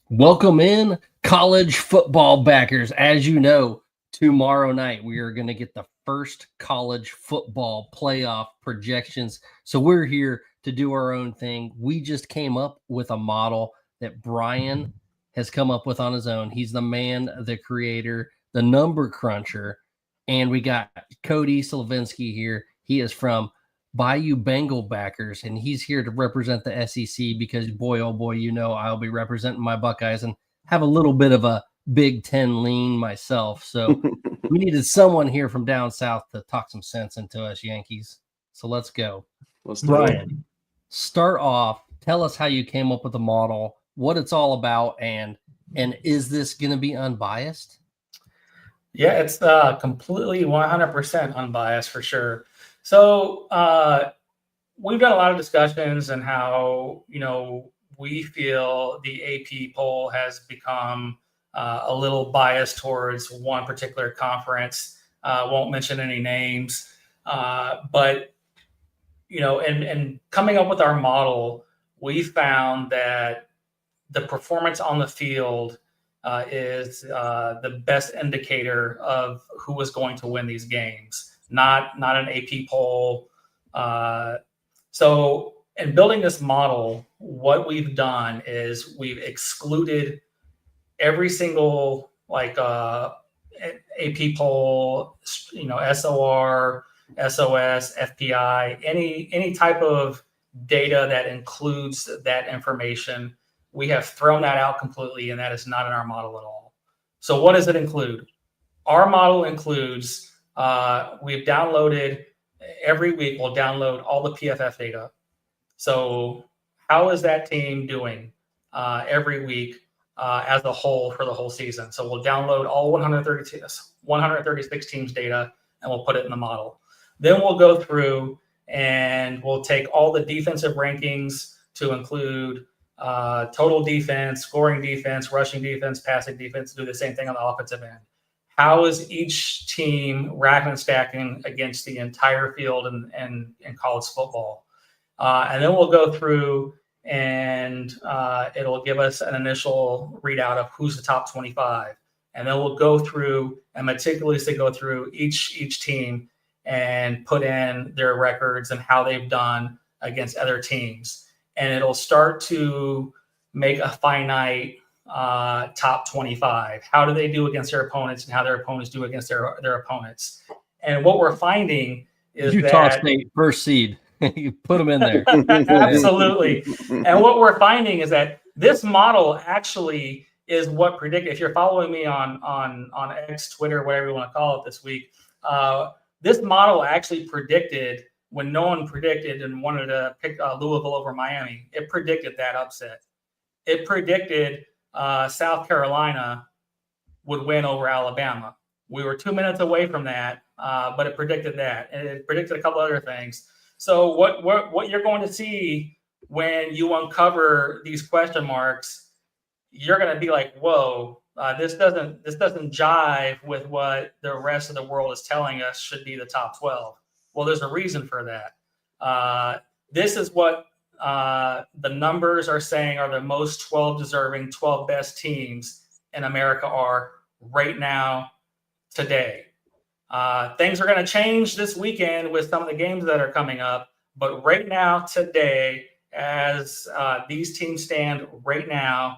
Welcome in, college football backers. As you know, tomorrow night we are going to get the first college football playoff projections. So we're here to do our own thing. We just came up with a model that Brian has come up with on his own. He's the man, the creator, the number cruncher. And we got Cody Slavinsky here. He is from Bayou Bengal backers, and he's here to represent the SEC because, boy, oh boy, I'll be representing my Buckeyes and have a little bit of a Big Ten lean myself. So we needed someone here from down south to talk some sense into us Yankees. So let's go. Brian, start off. Tell us how you came up with the model, what it's all about, and is this going to be unbiased? Yeah, it's completely 100% unbiased for sure. So we've done a lot of discussions on how, we feel the AP poll has become a little biased towards one particular conference. Won't mention any names, but, and coming up with our model, we found that the performance on the field is the best indicator of who is going to win these games. Not an AP poll. So in building this model, what we've done is we've excluded every single AP poll, SOR, SOS, FPI, any type of data that includes that information. We have thrown that out completely, and that is not in our model at all. So what does it include? Our model includes we've downloaded every week. We'll download all the PFF data. So how is that team doing every week as a whole for the whole season? So we'll download all 136 teams data and we'll put it in the model. Then we'll go through and we'll take all the defensive rankings to include total defense, scoring defense, rushing defense, passing defense, do the same thing on the offensive end. How is each team racking and stacking against the entire field in college football? And then we'll go through and it'll give us an initial readout of who's the top 25. And then we'll go through and meticulously go through each team and put in their records and how they've done against other teams. And it'll start to make a finite top 25. How do they do against their opponents and how their opponents do against their opponents? And what we're finding is Utah State first seed. You put them in there. Absolutely. And what we're finding is that this model actually is what predicted. If you're following me on X, Twitter, whatever you want to call it this week, this model actually predicted when no one predicted and wanted to pick Louisville over Miami. It predicted that upset. It predicted South Carolina would win over Alabama. We were 2 minutes away from that, but it predicted that. And it predicted a couple other things. So what you're going to see when you uncover these question marks, you're going to be like, whoa, this doesn't jive with what the rest of the world is telling us should be the top 12. Well, there's a reason for that. This is what the numbers are saying are the most 12 deserving, 12 best teams in America are right now, today. Things are going to change this weekend with some of the games that are coming up. But right now, today, as these teams stand right now,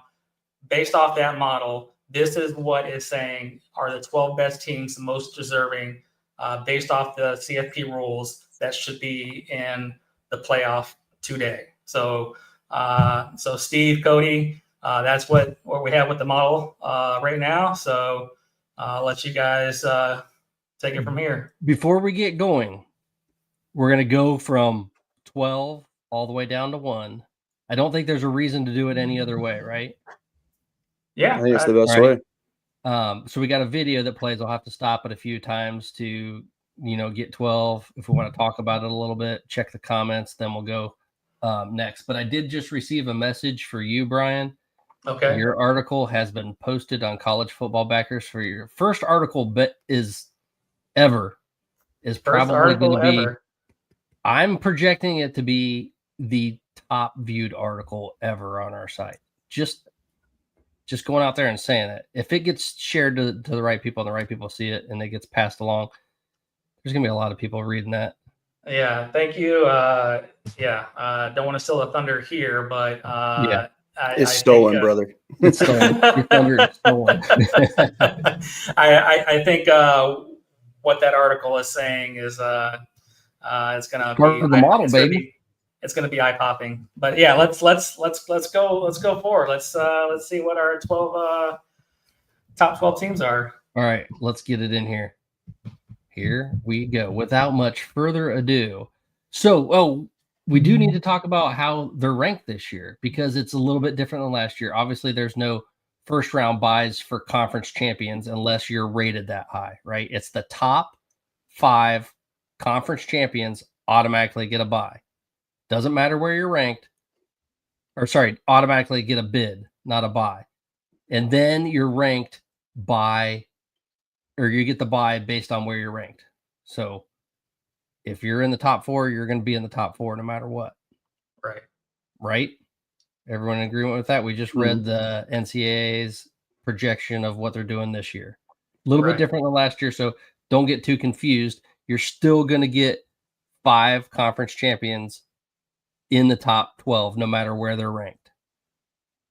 based off that model, this is what it's saying are the 12 best teams, the most deserving, based off the CFP rules that should be in the playoff today. So Steve, Cody, that's what we have with the model right now. So I'll let you guys take it from here. Before we get going, we're going to go from 12 all the way down to 1. I don't think there's a reason to do it any other way, right? Yeah. I think it's the best way. So we got a video that plays. I'll have to stop it a few times to, get 12. If we want to talk about it a little bit, check the comments, then we'll go next. But I did just receive a message for you, Brian. Okay. Your article has been posted on College Football Backers for your first article is probably going to be. I'm projecting it to be the top viewed article ever on our site. Just just going out there and saying it. If it gets shared to the right people and the right people see it and it gets passed along, there's going to be a lot of people reading that. Yeah, thank you. Don't want to steal the thunder here, but it's stolen, brother. It's stolen. Your thunder is stolen. I think what that article is saying is it's going to be the model, baby. It's going to be eye popping. But yeah, let's go forward. Let's see what our top 12 teams are. All right, let's get it in here. Here we go. Without much further ado. So, we do need to talk about how they're ranked this year because it's a little bit different than last year. Obviously, there's no first round buys for conference champions unless you're rated that high, right? It's the top 5 conference champions automatically get a buy. Doesn't matter where you're ranked. Automatically get a bid, not a buy. And then you're ranked you get the buy based on where you're ranked. So if you're in the top 4, you're going to be in the top 4 no matter what. Right? Everyone in agreement with that? We just read the NCAA's projection of what they're doing this year. A little bit different than last year, so don't get too confused. You're still going to get 5 conference champions in the top 12 no matter where they're ranked.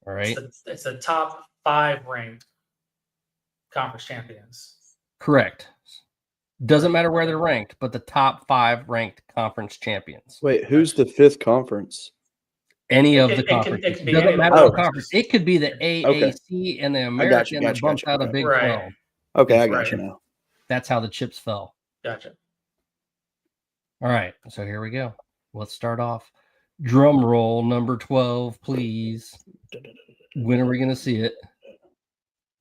All right? It's a top 5 ranked conference champions. Correct. Doesn't matter where they're ranked, but the top 5 ranked conference champions. Wait, who's the 5th conference? Any of the conferences. It doesn't matter what conference. It could be the AAC and the American that bumps out a Big 12. Okay, I got you now. That's how the chips fell. Gotcha. All right, so here we go. Let's start off. Drum roll number 12, please. When are we going to see it?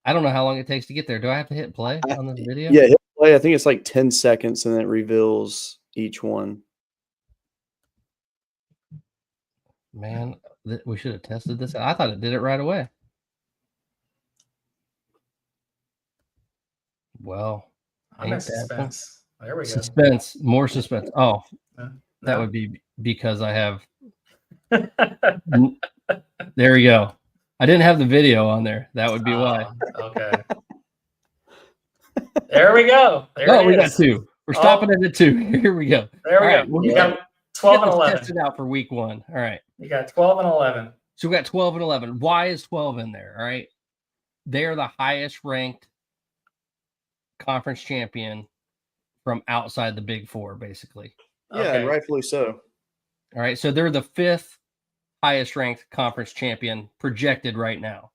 I don't know how long it takes to get there. Do I have to hit play on this video? Yeah, hit play. I think it's like 10 seconds, and then it reveals each one. Man, we should have tested this. I thought it did it right away. Well, I'm in suspense. There we go. Suspense. More suspense. Oh, that would be because I have. There we go. I didn't have the video on there. That would be why. Okay. There we go. We got 2. We're stopping it at 2. Here we go. There we go. You got 12 and 11. Test it out for week 1. All right. You got 12 and 11. So we got 12 and 11. Why is 12 in there? All right. They are the highest ranked conference champion from outside the Big 4, basically. Yeah, and rightfully so. All right. So they're the 5th highest ranked conference champion projected right now.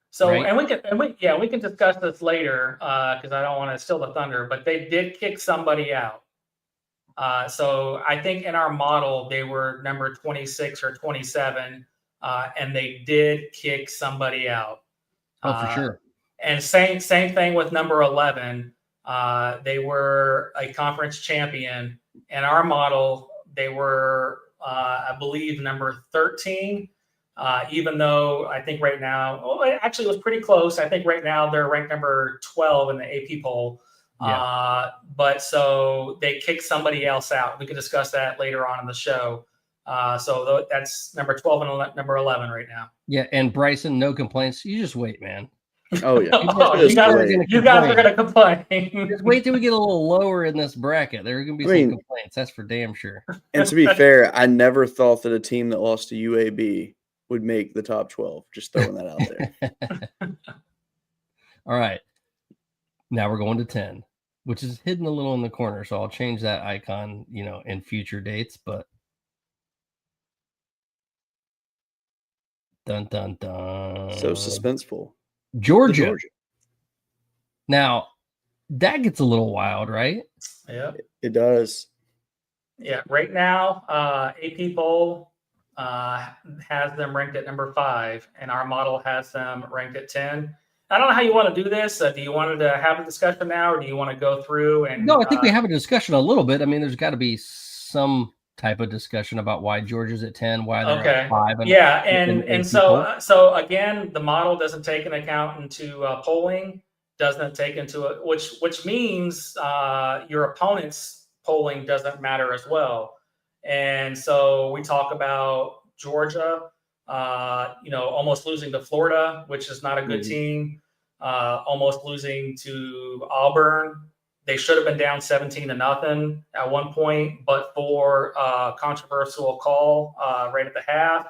So, right? and we can discuss this later because I don't want to steal the thunder, but they did kick somebody out. So I think in our model, they were number 26 or 27, and they did kick somebody out. Oh, for sure. And same thing with number 11. They were a conference champion. In our model, they were, I believe, number 13, even though I think right now, it actually was pretty close. I think right now they're ranked number 12 in the AP poll. Yeah. But so they kicked somebody else out. We can discuss that later on in the show. So that's number 12 and number 11 right now. Yeah, and Bryson, no complaints. You just wait, man. Oh, yeah. You guys are going to complain. Just wait till we get a little lower in this bracket. There are going to be some complaints. That's for damn sure. And to be fair, I never thought that a team that lost to UAB would make the top 12. Just throwing that out there. All right. Now we're going to 10, which is hidden a little in the corner. So I'll change that icon, in future dates. But dun, dun, dun. So suspenseful. Georgia. Now, that gets a little wild, right? Yeah, it does. Yeah, right now, AP poll has them ranked at number 5, and our model has them ranked at 10. I don't know how you want to do this. Do you want to have a discussion now, or do you want to go through and? No, I think we have a discussion a little bit. I mean, there's got to be some type of discussion about why Georgia's at 10, why they're at 5. And so again, the model doesn't take into account into polling, doesn't take into it, which means your opponent's polling doesn't matter as well. And so we talk about Georgia. almost losing to Florida, which is not a good team, almost losing to Auburn. They should have been down 17-0 at one point, but for a controversial call right at the half,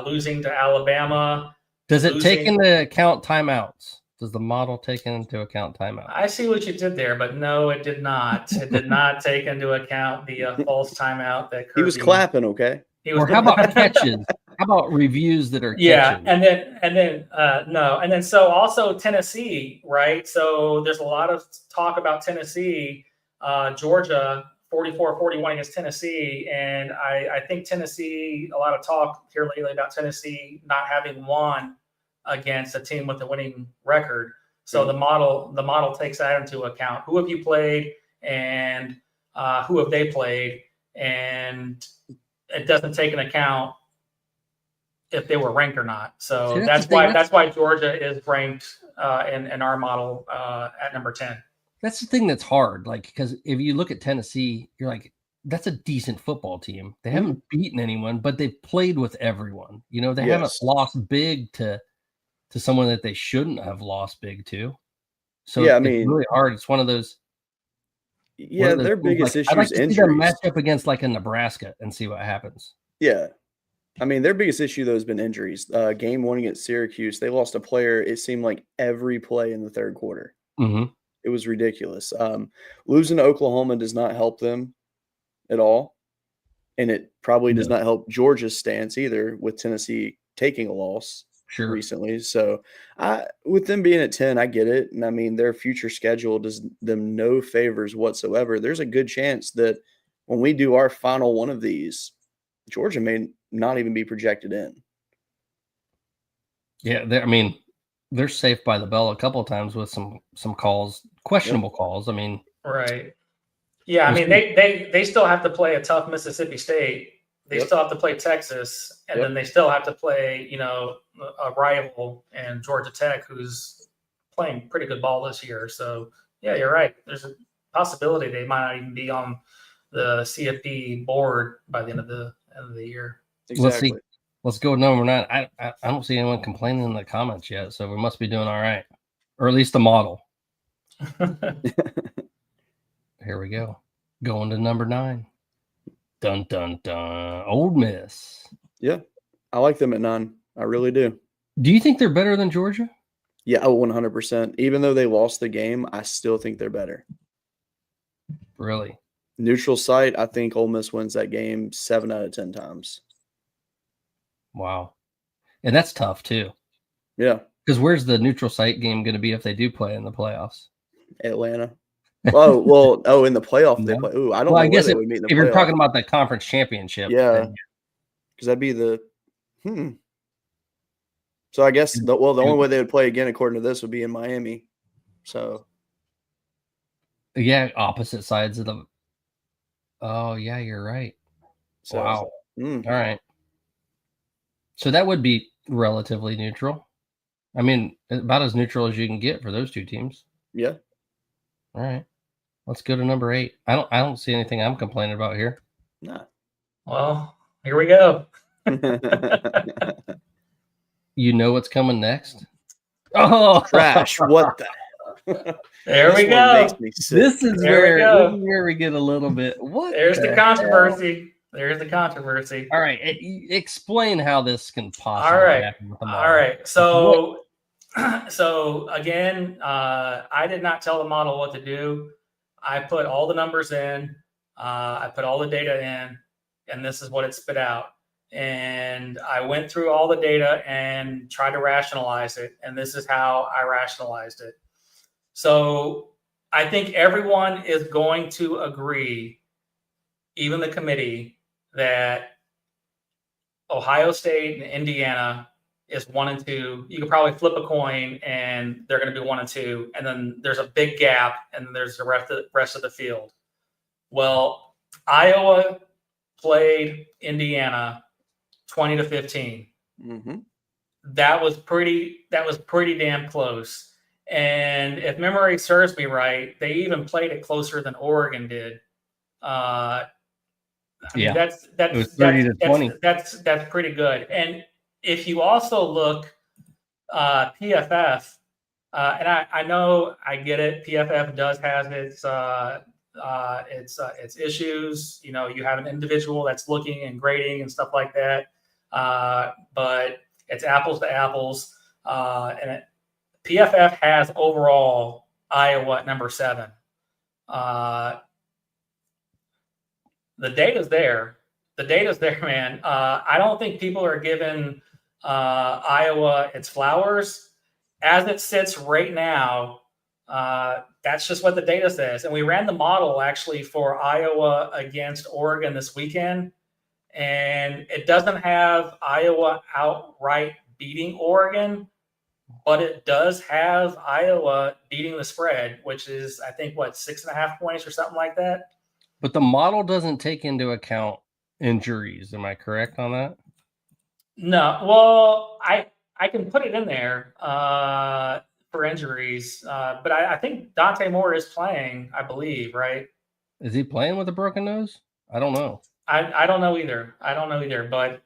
losing to Alabama. Does it take into account timeouts? Does the model take into account timeouts? I see what you did there, but no, it did not. It did not take into account the false timeout that Kirby. He was clapping, okay? Or how about catches? How about reviews that are catches? Yeah, and then no, and then so also Tennessee, right? So there's a lot of talk about Tennessee, Georgia 44-41 against Tennessee, and I think Tennessee, a lot of talk here lately about Tennessee not having won against a team with a winning record. So the model takes that into account. Who have you played, and who have they played, and it doesn't take into account if they were ranked or not. So see, that's why Georgia is ranked in our model at number 10. That's the thing that's hard. Like, because if you look at Tennessee, you're like, that's a decent football team. They haven't beaten anyone, but they've played with everyone. They haven't lost big to someone that they shouldn't have lost big to. So it's really hard. It's one of those. Yeah, their biggest issue is injuries. I'd like to see them match up against like a Nebraska and see what happens. Yeah. I mean, their biggest issue, though, has been injuries. Game 1 against Syracuse, they lost a player, it seemed like, every play in the third quarter. Mm-hmm. It was ridiculous. Losing to Oklahoma does not help them at all. And it probably does not help Georgia's stance either, with Tennessee taking a loss recently. So with them being at 10, I get it. And I mean, their future schedule does them no favors whatsoever. There's a good chance that when we do our final one of these, Georgia may not even be projected in. Yeah, they're safe by the bell a couple of times with some calls, questionable calls. I mean, right. Yeah, I mean, they still have to play a tough Mississippi State. They still have to play Texas, and then they still have to play, a rival and Georgia Tech, who's playing pretty good ball this year. So, yeah, you're right. There's a possibility they might not even be on the CFP board by the end of the year. Exactly. Let's go with number 9. I don't see anyone complaining in the comments yet, so we must be doing all right, or at least the model. Here we go. Going to number 9. Dun, dun, dun. Ole Miss. Yeah, I like them at 9. I really do. Do you think they're better than Georgia? Yeah, 100%. Even though they lost the game, I still think they're better. Really? Neutral site, I think Ole Miss wins that game 7 out of 10 times. Wow. And that's tough, too. Yeah. Because where's the neutral site game going to be if they do play in the playoffs? Atlanta. In the playoff they play. Ooh, I don't know. I guess if would meet in the if playoff. You're talking about the conference championship. Yeah. Because that'd be the So I guess the only way they would play again, according to this, would be in Miami. So. Yeah, opposite sides of the. Oh, yeah, you're right. So, wow. All right. So that would be relatively neutral. I mean, about as neutral as you can get for those two teams. Yeah. All right. Let's go to number 8. I don't see anything I'm complaining about here. No. Well, here we go. You know what's coming next? Oh, trash! What the? There we go. This is where we get a little bit. What? There's the controversy. There's the controversy. All right, explain how this can possibly happen with the model. All right. So again, I did not tell the model what to do. I put all the numbers in. I put all the data in, and this is what it spit out. And I went through all the data and tried to rationalize it, and this is how I rationalized it. So I think everyone is going to agree, even the committee, that Ohio State and Indiana is 1 and 2. You could probably flip a coin and they're going to be 1 and 2. And then there's a big gap and then there's the rest of the field. Well, Iowa played Indiana 20-15. Mm-hmm. That was pretty damn close. And if memory serves me right, they even played it closer than Oregon did. I mean, it was 30 to 20. That's pretty good. And if you also look PFF, and I know I get it. PFF does have its issues. You know, you have an individual that's looking and grading and stuff like that. But it's apples to apples. PFF has overall Iowa at number 7. The data's there. The data's there, man. I don't think people are giving Iowa its flowers. As it sits right now, that's just what the data says. And we ran the model actually for Iowa against Oregon this weekend, and it doesn't have Iowa outright beating Oregon, but it does have Iowa beating the spread, which is, I think, 6.5 points or something like that. But the model doesn't take into account injuries. Am I correct on that? No. Well, I can put it in there for injuries, but I think Dante Moore is playing, I believe, right? Is he playing with a broken nose? I don't know. I don't know either. But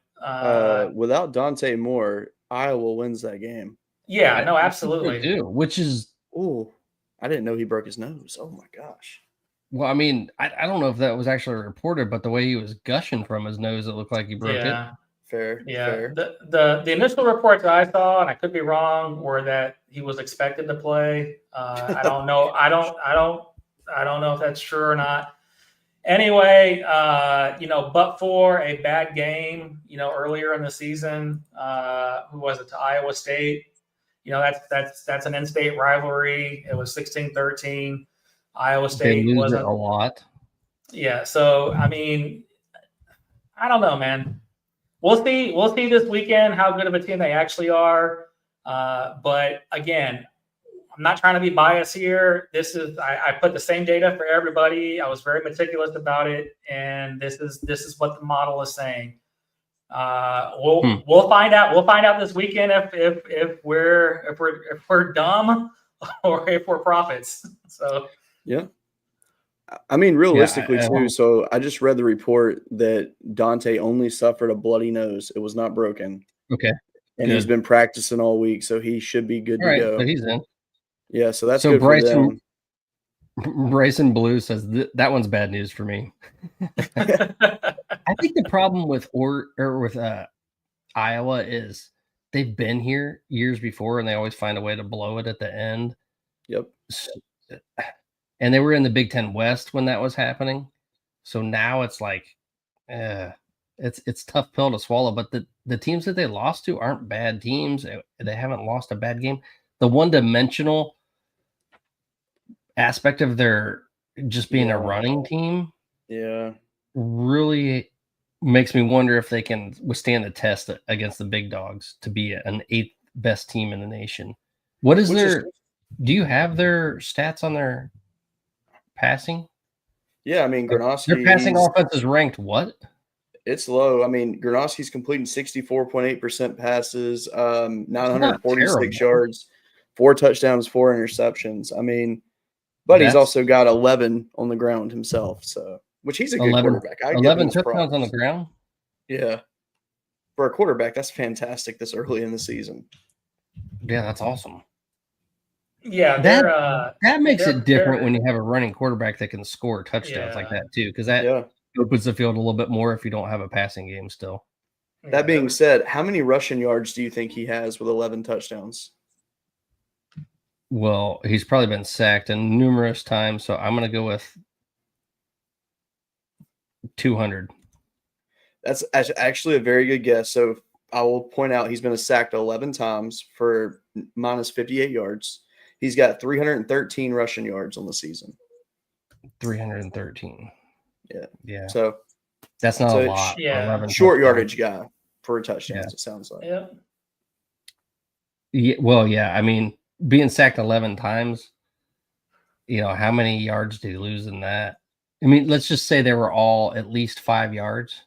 without Dante Moore, Iowa wins that game. Yeah, no, absolutely. Which is, I didn't know he broke his nose. Oh my gosh. Well, I mean, I don't know if that was actually reported, but the way he was gushing from his nose, it looked like he broke it. Fair. The initial reports that I saw, and I could be wrong, were that he was expected to play. I don't know. I don't know if that's true or not. Anyway, but for a bad game, earlier in the season, who was it, to Iowa State? That's an in-state rivalry. It was 16-13. Iowa State wasn't a lot. Yeah. So, I mean, I don't know, man. We'll see this weekend how good of a team they actually are. But again, I'm not trying to be biased here. I put the same data for everybody. I was very meticulous about it, and this is what the model is saying. We'll find out. We'll find out this weekend if we're dumb or if we're prophets. So yeah. I mean, realistically, too. So I just read the report that Dante only suffered a bloody nose. It was not broken. Okay. And he's been practicing all week, so he should be good to go. So he's in. Yeah, so that's good for them. Bryson Blue says that one's bad news for me. I think the problem with Iowa is they've been here years before, and they always find a way to blow it at the end. Yep. And they were in the Big Ten West when that was happening. So now it's like, it's tough pill to swallow. But the teams that they lost to aren't bad teams. They haven't lost a bad game. The one-dimensional aspect of their just being a running team really makes me wonder if they can withstand the test against the big dogs to be an 8th best team in the nation. Do you have their stats on their passing? Yeah, I mean, Gronowski. Their passing offense is ranked what? It's low. I mean, Gronowski's completing 64.8% passes, 946 yards, 4 touchdowns, 4 interceptions. I mean, but he's also got 11 on the ground himself, so which he's a good quarterback. 11 touchdowns on the ground? Yeah. For a quarterback, that's fantastic this early in the season. Yeah, that's awesome. Yeah, that makes it different when you have a running quarterback that can score touchdowns like that too, because that opens the field a little bit more if you don't have a passing game still. That being said, how many rushing yards do you think he has with 11 touchdowns? Well, he's probably been sacked numerous times, so I'm going to go with 200. That's actually a very good guess. So I will point out he's been sacked 11 times for minus 58 yards. He's got 313 rushing yards on the season. 313. Yeah. So that's not a lot. Yeah. Short yardage guy for a touchdown, it sounds like. Yeah. Well, yeah. I mean, being sacked 11 times, how many yards did he lose in that? I mean, let's just say they were all at least 5 yards.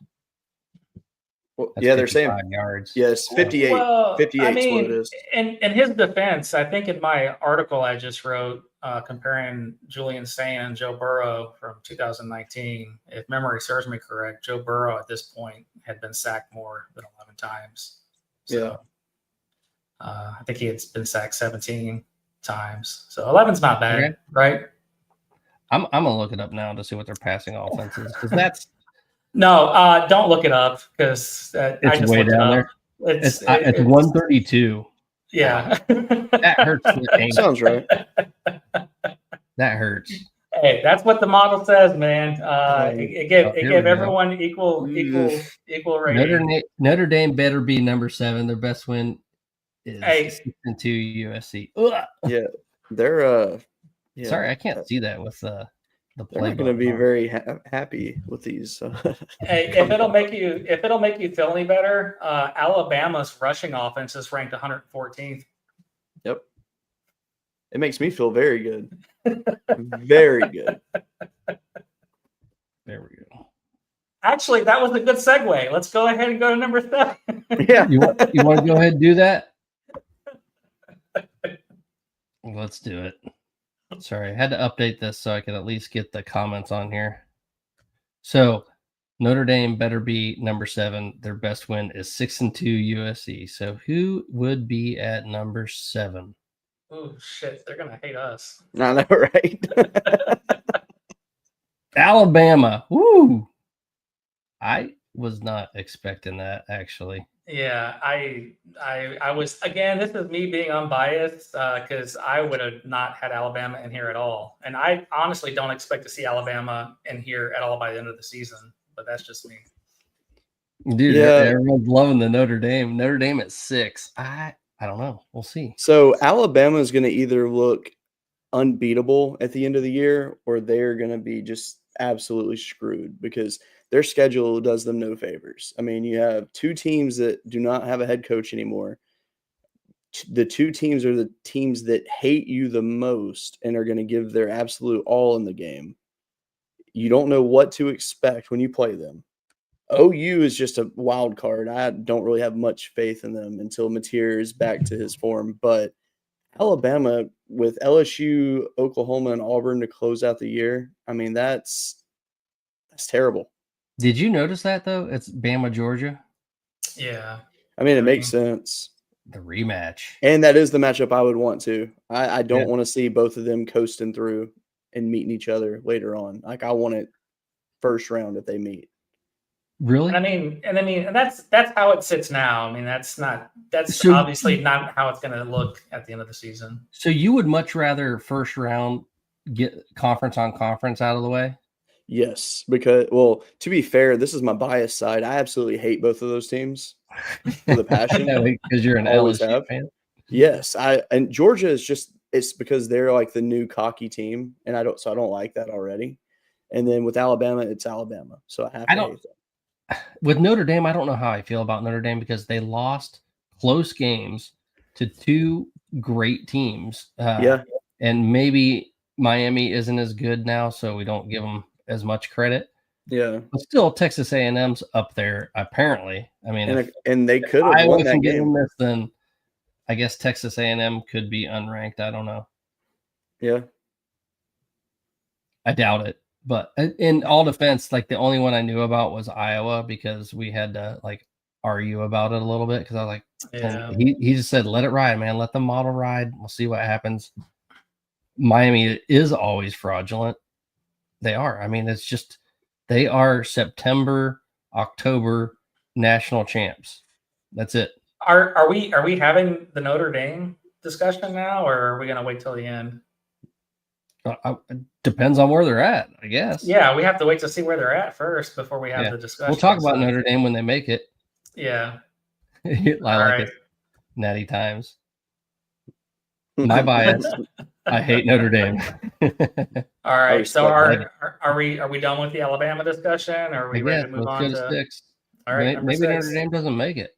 Well, they're saying yards. Yes, 58. 58 is what it is. In his defense, I think in my article I just wrote, comparing Julian Sain and Joe Burrow from 2019. If memory serves me correct, Joe Burrow at this point had been sacked more than 11 times. So, I think he had been sacked 17 times. So 11's not bad, right? I'm gonna look it up now to see what their passing offense is, because that's no, don't look it up, because I just way looked down it there. up. It's 132. Yeah, that hurts. Sounds right. That hurts. Hey, that's what the model says, man. It gave everyone equal rating. Notre Dame better be number 7. Their best win is 6-2 USC. Ugh. Yeah, they're Sorry, I can't see that with the play. They're not going to be very happy with these. Hey, if it'll make you feel any better, Alabama's rushing offense is ranked 114th. Yep, it makes me feel very good. Very good. There we go. Actually, that was a good segue. Let's go ahead and go to number 7. Yeah, you want to go ahead and do that? Let's do it. Sorry, I had to update this so I could at least get the comments on here. So Notre Dame better be number 7. Their best win is 6-2 USC. So who would be at number 7? Oh shit, they're gonna hate us. I know, right? Alabama. Woo! I was not expecting that, actually. Yeah, I was, again, this is me being unbiased, because I would have not had Alabama in here at all. And I honestly don't expect to see Alabama in here at all by the end of the season, but that's just me. Dude, everyone's loving the Notre Dame. Notre Dame at 6. I don't know. We'll see. So Alabama is going to either look unbeatable at the end of the year, or they're going to be just absolutely screwed, because their schedule does them no favors. I mean, you have 2 teams that do not have a head coach anymore. The 2 teams are the teams that hate you the most and are going to give their absolute all in the game. You don't know what to expect when you play them. OU is just a wild card. I don't really have much faith in them until Mateer is back to his form. But Alabama, with LSU, Oklahoma, and Auburn to close out the year, I mean, that's terrible. Did you notice that, though? It's Bama, Georgia. Yeah. I mean, it makes sense. The rematch. And that is the matchup I would want to. I don't want to see both of them coasting through and meeting each other later on. Like, I want it first round if they meet. Really? And that's how it sits now. I mean, that's obviously not how it's going to look at the end of the season. So you would much rather first round get conference on conference out of the way? Yes, because, well, to be fair, this is my bias side. I absolutely hate both of those teams with a passion. Because you're an LSU fan. Yes, and Georgia is just, it's because they're like the new cocky team, and I don't like that already. And then with Alabama, it's Alabama, so I have to hate that. With Notre Dame, I don't know how I feel about Notre Dame, because they lost close games to 2 great teams. And maybe Miami isn't as good now, so we don't give them as much credit. Yeah, but still, Texas A&M's up there apparently. I mean, and they could have won that game. Then I guess Texas A&M could be unranked. I don't know. Yeah, I doubt it. But in all defense, like, the only one I knew about was Iowa, because we had to like argue about it a little bit, because I was like, he just said, let it ride, man. Let the model ride. We'll see what happens. Miami is always fraudulent. They are. I mean, it's just, they are September, October national champs. That's it. Are we having the Notre Dame discussion now, or are we going to wait till the end? Depends on where they're at, I guess. Yeah, we have to wait to see where they're at first before we have the discussion. We'll talk about Notre Dame when they make it. Yeah. I like it. Natty Times. My bias. I hate Notre Dame. All right. So are we done with the Alabama discussion, or are we ready to move on to 6? All right. Maybe Notre Dame doesn't make it.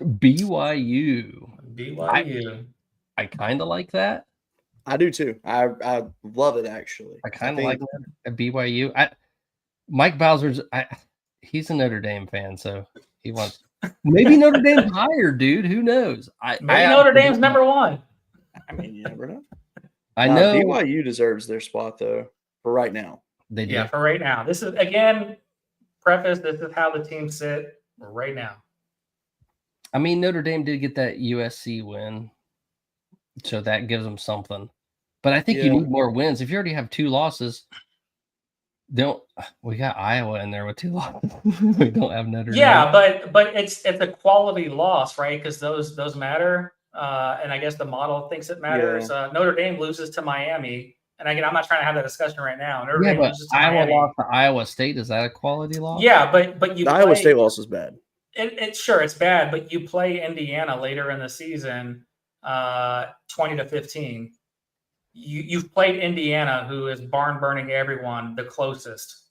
BYU. I kind of like that. I do too. I love it, actually. I kind of like that at BYU. Mike Bowser's he's a Notre Dame fan, so he wants Maybe Notre Dame's higher, dude. Who knows? Maybe Notre Dame's number one. I mean, you never know. I know BYU deserves their spot though for right now. They do. Yeah, for right now. This is again preface. This is how the teams sit right now. I mean, Notre Dame did get that USC win, so that gives them something. But I think you need more wins. If you already have 2 losses, we got Iowa in there with 2 losses. We don't have Notre Dame. Yeah, but it's a quality loss, right? Because those matter. And I guess the model thinks it matters. Yeah. Notre Dame loses to Miami. And again, I'm not trying to have that discussion right now. Notre Dame but loses to Iowa Miami. lost to Iowa State. Is that a quality loss? Yeah, but the Iowa State loss was bad. Sure, it's bad, but you play Indiana later in the season, 20-15. You've played Indiana, who is barn burning everyone the closest.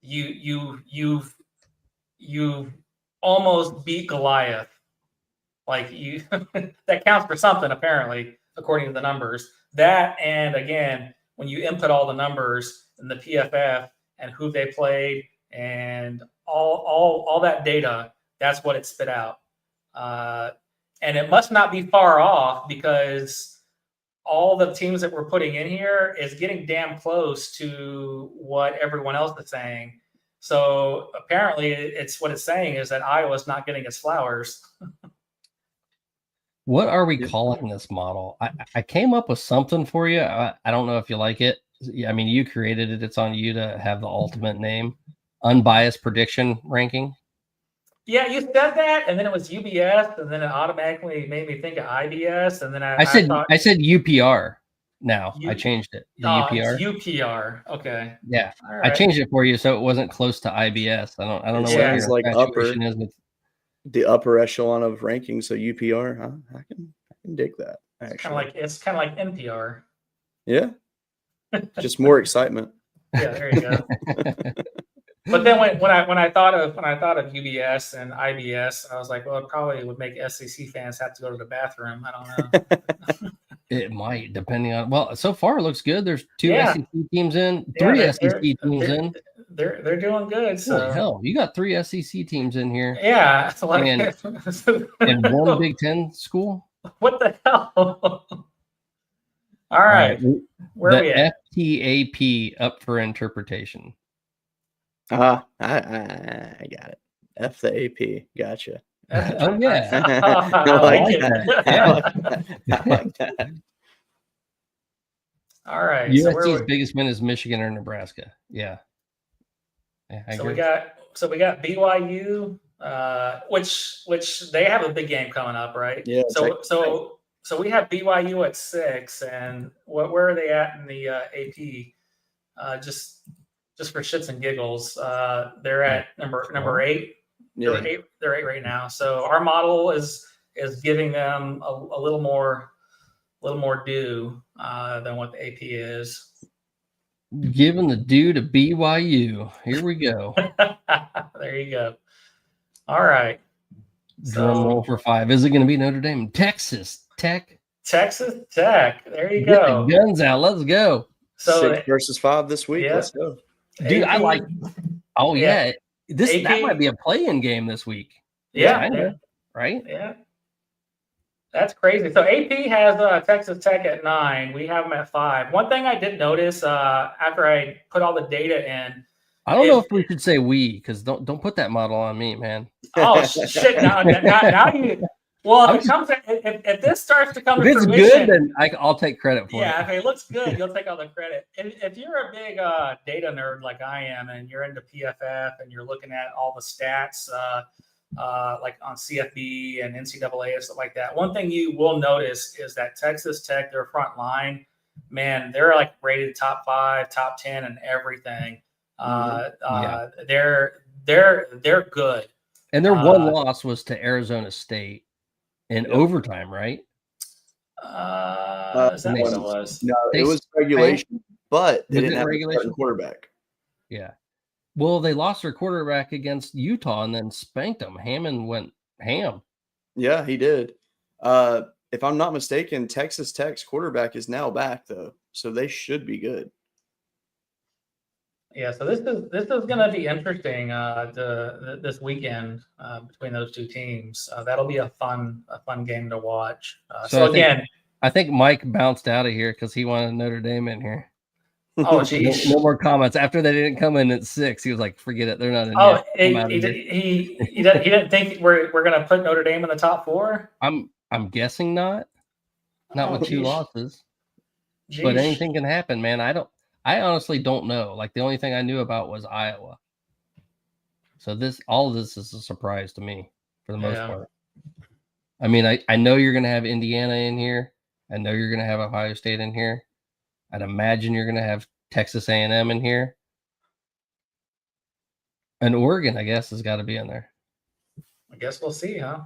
You've almost beat Goliath. Like you, that counts for something apparently, according to the numbers. That, and again, when you input all the numbers and the PFF and who they played and all that data, that's what it spit out. And it must not be far off because all the teams that we're putting in here is getting damn close to what everyone else is saying. So apparently it's what it's saying is that Iowa's not getting its flowers. What are we calling this model? I came up with something for you. I don't know if you like it. I mean, you created it. It's on you to have the ultimate name. Unbiased Prediction Ranking. Yeah, you said that, and then it was UBS, and then it automatically made me think of IBS, and then I said UPR. Now I changed it. The UPR. It's UPR. Okay. Yeah, right. I changed it for you so it wasn't close to IBS. I don't know what your like infatuation is with the upper echelon of rankings. So UPR, huh? I can dig that. Actually, it's kind of like NPR. Yeah, just more excitement. Yeah, there you go. But then when I thought of UBS and IBS, I was like, well, it probably would make SEC fans have to go to the bathroom. I don't know. It might, depending on. Well, so far it looks good. There's 2 SEC teams in, 3 SEC teams in. They're doing good. So holy hell, you got 3 SEC teams in here. Yeah, it's like and 1 Big Ten school. What the hell? All right, where are we at? FTAP up for interpretation. I got it. F the AP. Gotcha. Oh yeah. I like that. I like that. All right. USC's biggest win is Michigan or Nebraska. Yeah. So we got BYU, which they have a big game coming up, right? Yeah. So we have BYU at 6, and where are they at in the AP? Just for shits and giggles, they're at number 8. Yeah. They're 8 right now. So our model is giving them a little more due than what the AP is. Giving the due to BYU. Here we go. There you go. All right. Drum roll for 5. Is it going to be Notre Dame? Texas Tech. Texas Tech. There you Get go. Oh. the guns out. Let's go. So 6 versus 5 this week. Yeah. Let's go. Dude, AP, I like. Oh yeah, that AP, might be a play-in game this week. Yeah, right. Yeah, that's crazy. So AP has Texas Tech at 9. We have them at 5. One thing I did notice after I put all the data in. I don't know if we should say we, because don't put that model on me, man. Oh shit! Now you. Well, if this starts to come to fruition, if it's good, then I'll take credit for it. Yeah, if it looks good, you'll take all the credit. If you're a big data nerd like I am, and you're into PFF, and you're looking at all the stats, like on CFB and NCAA and stuff like that, one thing you will notice is that Texas Tech, their front line, man, they're like rated top 5, top 10, and everything. They're good. And their one loss was to Arizona State. In overtime, right? Is that what it was? No, it was regulation, but they didn't have a quarterback. Yeah. Well, they lost their quarterback against Utah and then spanked them. Hammond went ham. Yeah, he did. If I'm not mistaken, Texas Tech's quarterback is now back, though, so they should be good. Yeah, so this is going to be interesting this weekend between those two teams. That'll be a fun game to watch. So again, I think Mike bounced out of here because he wanted Notre Dame in here. Oh, geez. No more comments. After they didn't come in at 6, he was like, "Forget it, they're not in." Oh, he didn't think we're going to put Notre Dame in the top 4. I'm guessing not with 2 losses. Jeez. But anything can happen, man. I honestly don't know. Like the only thing I knew about was Iowa. So all of this is a surprise to me for the most part. I mean, I know you're going to have Indiana in here. I know you're going to have Ohio State in here. I'd imagine you're going to have Texas A&M in here. And Oregon, I guess, has got to be in there. I guess we'll see, huh?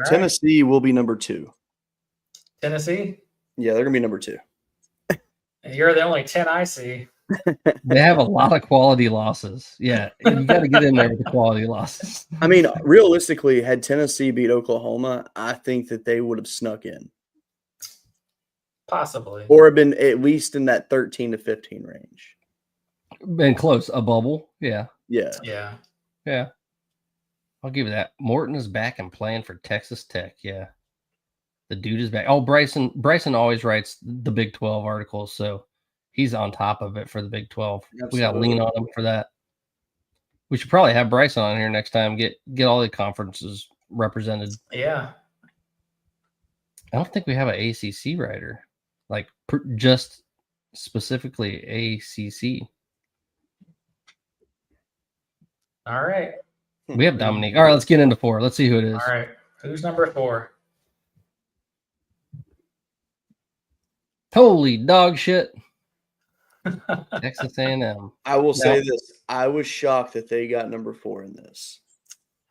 Tennessee will be number 2. Tennessee? Yeah, they're going to be number 2. And you're the only 10 I see. They have a lot of quality losses. Yeah, you got to get in there with the quality losses. I mean, realistically, had Tennessee beat Oklahoma, I think that they would have snuck in. Possibly. Or have been at least in that 13 to 15 range. Been close. A bubble. Yeah. Yeah. I'll give you that. Morton is back and playing for Texas Tech. Yeah. The dude is back. Oh, Bryson always writes the Big 12 articles, so he's on top of it for the Big 12. Absolutely. We got to lean on him for that. We should probably have Bryson on here next time. Get all the conferences represented. Yeah. I don't think we have an ACC writer, like just specifically ACC. All right. We have Dominique. All right, let's get into 4. Let's see who it is. All right. Who's number 4? Holy dog shit. Texas A&M. I will say this. I was shocked that they got number 4 in this.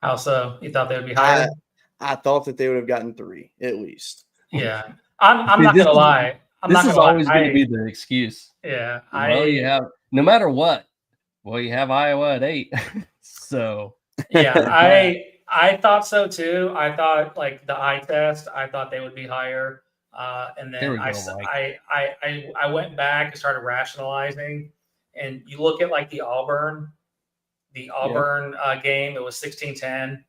How so? You thought they would be higher? I thought that they would have gotten 3 at least. Yeah. I'm not going to lie. This is always going to be the excuse. Yeah. You have, no matter what, you have Iowa at 8. So. Yeah, I thought so too. I thought like the eye test, I thought they would be higher. And then I went back and started rationalizing, and you look at like the Auburn game, it was 16-10.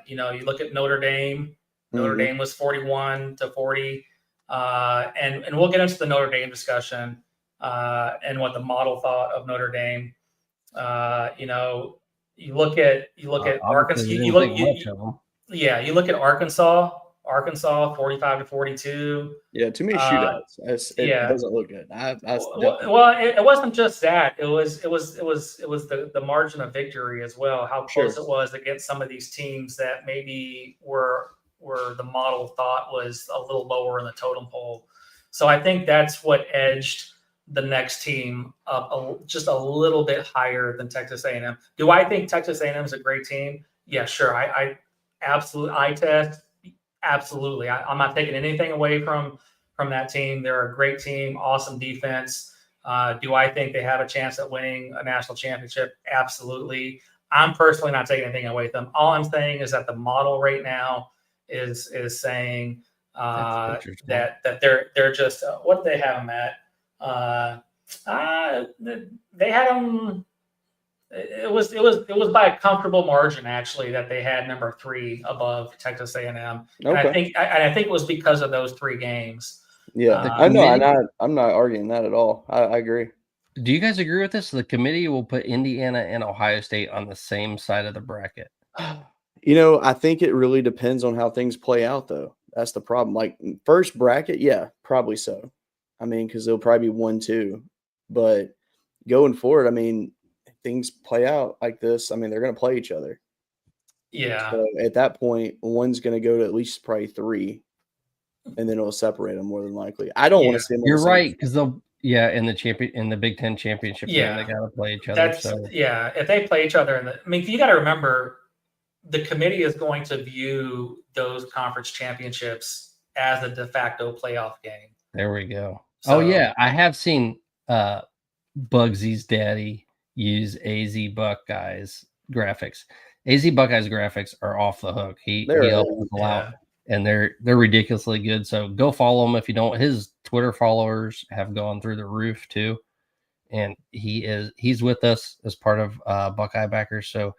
You look at Notre Dame. Notre Dame was 41-40. And we'll get into the Notre Dame discussion and what the model thought of Notre Dame. You look at Arkansas. You look at Arkansas. Arkansas 45-42. Yeah, too many shootouts. It doesn't look good. It wasn't just that. It was the margin of victory as well. How close it was against some of these teams that maybe were the model thought was a little lower in the totem pole. So I think that's what edged the next team up just a little bit higher than Texas A&M. Do I think Texas A&M is a great team? Yeah, sure. I absolutely eye test. Absolutely. I'm not taking anything away from that team. They're a great team, awesome defense. Do I think they have a chance at winning a national championship? Absolutely. I'm personally not taking anything away from them. All I'm saying is that the model right now is saying that they're just what do they have them at? They had them. It was by a comfortable margin actually that they had number 3 above Texas A&M. Okay. And I think it was because of those 3 games. Yeah, I know. I'm not arguing that at all. I agree. Do you guys agree with this? The committee will put Indiana and Ohio State on the same side of the bracket. I think it really depends on how things play out, though. That's the problem. Like first bracket, yeah, probably so. I mean, because they'll probably be 1-2. But going forward, I mean, things play out like this. I mean, they're going to play each other. Yeah. So at that point, one's going to go to at least probably 3, and then it'll separate them more than likely. I don't want to see them. You're right, because they'll in the Big Ten championship game, they got to play each other. If they play each other, you got to remember, the committee is going to view those conference championships as a de facto playoff game. There we go. So, I have seen Bugsy's daddy use AZ Buckeyes graphics. AZ Buckeyes graphics are off the hook. He helps us a lot, and they're ridiculously good. So go follow him if you don't. His Twitter followers have gone through the roof too, and he's with us as part of Buckeye Backers. So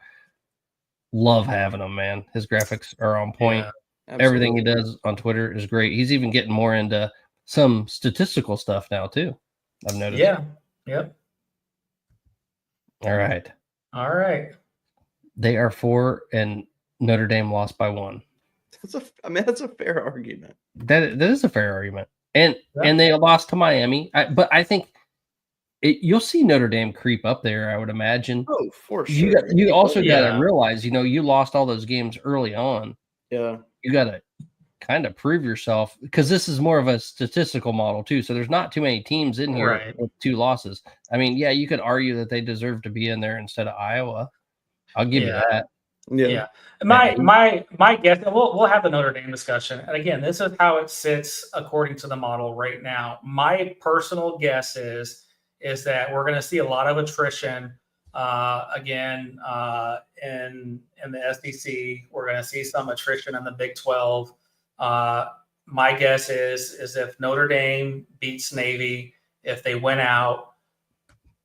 love having him, man. His graphics are on point. Yeah, everything he does on Twitter is great. He's even getting more into some statistical stuff now too, I've noticed. Yeah. Yep. All right. They are 4 and Notre Dame lost by 1. That's a fair argument. That is a fair argument. And they lost to Miami. But I think you'll see Notre Dame creep up there, I would imagine. Oh, for sure. You also got to realize, you lost all those games early on. Yeah. You got to kind of prove yourself, because this is more of a statistical model too. So there's not too many teams in here with 2 losses. I mean, yeah, you could argue that they deserve to be in there instead of Iowa. I'll give you that. Yeah. My guess, we'll have the Notre Dame discussion. And again, this is how it sits according to the model right now. My personal guess is that we're going to see a lot of attrition again in the SEC. We're going to see some attrition in the Big 12. My guess is if Notre Dame beats Navy, if they win out,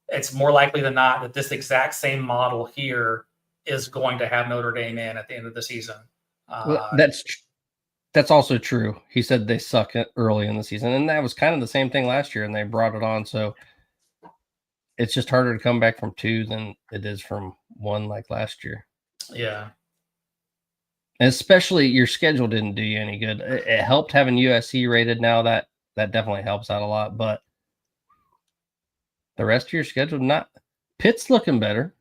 it's more likely than not that this exact same model here is going to have Notre Dame in at the end of the season. Well, that's also true. He said they suck early in the season, and that was kind of the same thing last year, and they brought it on. So it's just harder to come back from 2 than it is from 1 like last year. Yeah. And especially your schedule didn't do you any good. It helped having USC rated now. That definitely helps out a lot. But the rest of your schedule, not. Pitt's looking better.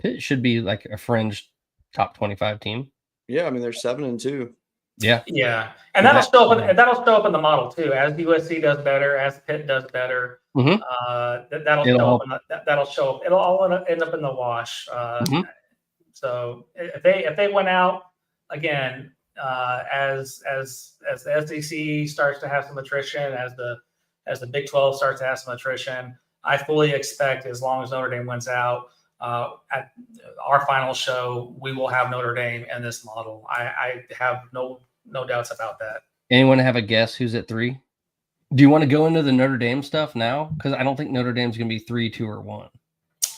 Pitt should be like a fringe top 25 team. Yeah, I mean they're 7-2. Yeah, and that'll show up in the model too. As USC does better, as Pitt does better, that'll show up. It'll all end up in the wash. So if they went out again, as the SEC starts to have some attrition, as the Big 12 starts to have some attrition, I fully expect, as long as Notre Dame wins out, at our final show, we will have Notre Dame in this model. I have no doubts about that. Anyone have a guess who's at 3? Do you want to go into the Notre Dame stuff now? Because I don't think Notre Dame's going to be 3, 2, or 1.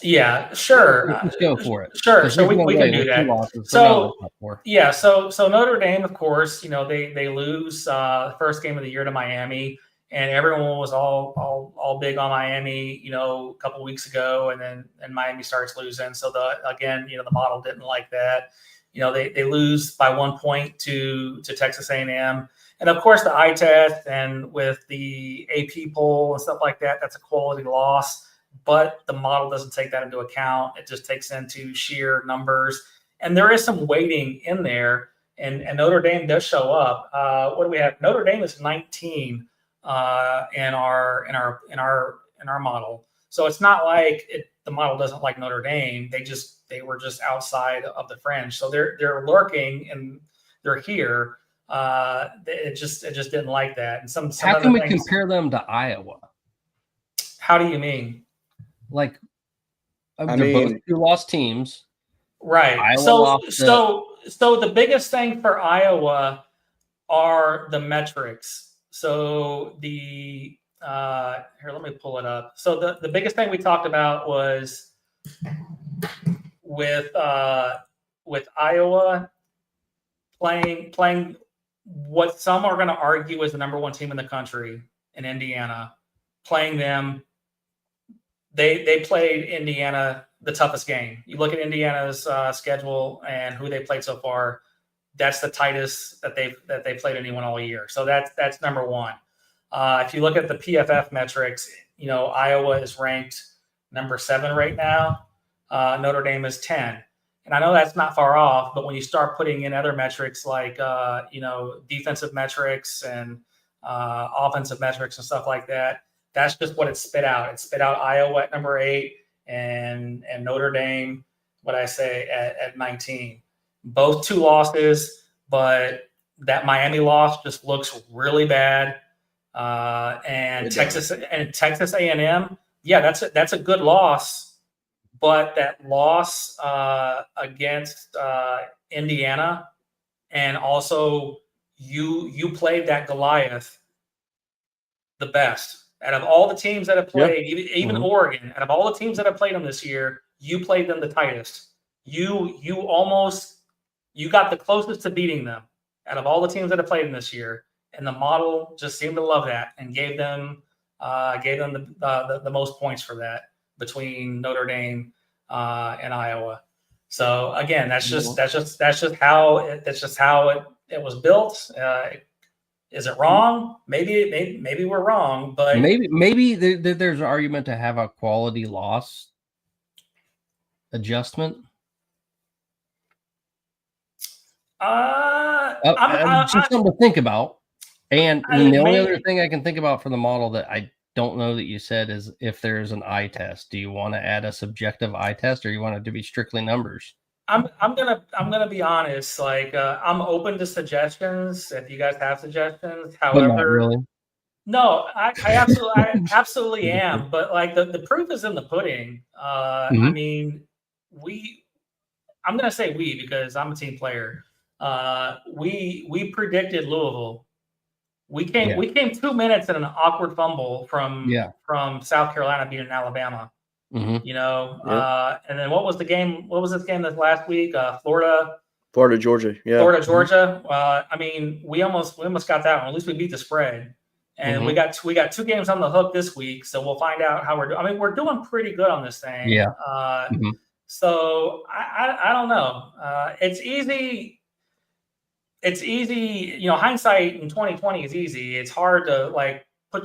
Yeah, sure. Let's go for it. Sure. So we can do that. So Notre Dame, of course, they lose the first game of the year to Miami. And everyone was all big on Miami, a couple weeks ago, and Miami starts losing. So the model didn't like that. They lose by 1 point to Texas A&M, and of course the eye test and with the AP poll and stuff like that, that's a quality loss. But the model doesn't take that into account. It just takes into sheer numbers, and there is some weighting in there. And Notre Dame does show up. What do we have? Notre Dame is 19. In our model. So it's not like the model doesn't like Notre Dame. They were just outside of the fringe. So they're lurking and they're here. It just didn't like that. And how can we compare them to Iowa? How do you mean? Like they're both 2 lost teams. Right. Iowa so the biggest thing for Iowa are the metrics. So here, let me pull it up. So the biggest thing we talked about was with Iowa playing what some are going to argue is the number 1 team in the country in Indiana. Playing them, they played Indiana the toughest game. You look at Indiana's schedule and who they played so far. That's the tightest that they've played anyone all year. So that's number 1. If you look at the PFF metrics, Iowa is ranked number 7 right now. Notre Dame is 10. And I know that's not far off, but when you start putting in other metrics like defensive metrics and offensive metrics and stuff like that, that's just what it spit out. It spit out Iowa at number 8 and Notre Dame, at 19. Both 2 losses, but that Miami loss just looks really bad. And Texas A&M, that's a good loss, but that loss against Indiana, and also you played that Goliath the best. Out of all the teams that have played, even Mhm. Oregon, out of all the teams that have played them this year, you played them the tightest. You got the closest to beating them out of all the teams that have played them this year. And the model just seemed to love that and gave them the most points for that between Notre Dame and Iowa. So again, that's just how it was built. Is it wrong? Maybe we're wrong, but maybe there's an argument to have a quality loss adjustment. Just something to think about. And the only other thing I can think about for the model that I don't know that you said is if there's an eye test. Do you want to add a subjective eye test, or you want it to be strictly numbers? I'm gonna be honest. Like I'm open to suggestions if you guys have suggestions. However, but not really. No, I absolutely am. But like the proof is in the pudding. I mean, I'm gonna say we because I'm a team player. We predicted Louisville. We came 2 minutes in an awkward fumble from South Carolina beating Alabama. You know, and then what was the game? What was this game this last week? Florida, Georgia. Yeah. Florida, Georgia. I mean, we almost got that one. At least we beat the spread. And we got 2 games on the hook this week, so we'll find out how we're doing. I mean, we're doing pretty good on this thing. Yeah. So I don't know. It's easy. It's easy. You know, hindsight in 2020 is easy. It's hard to like put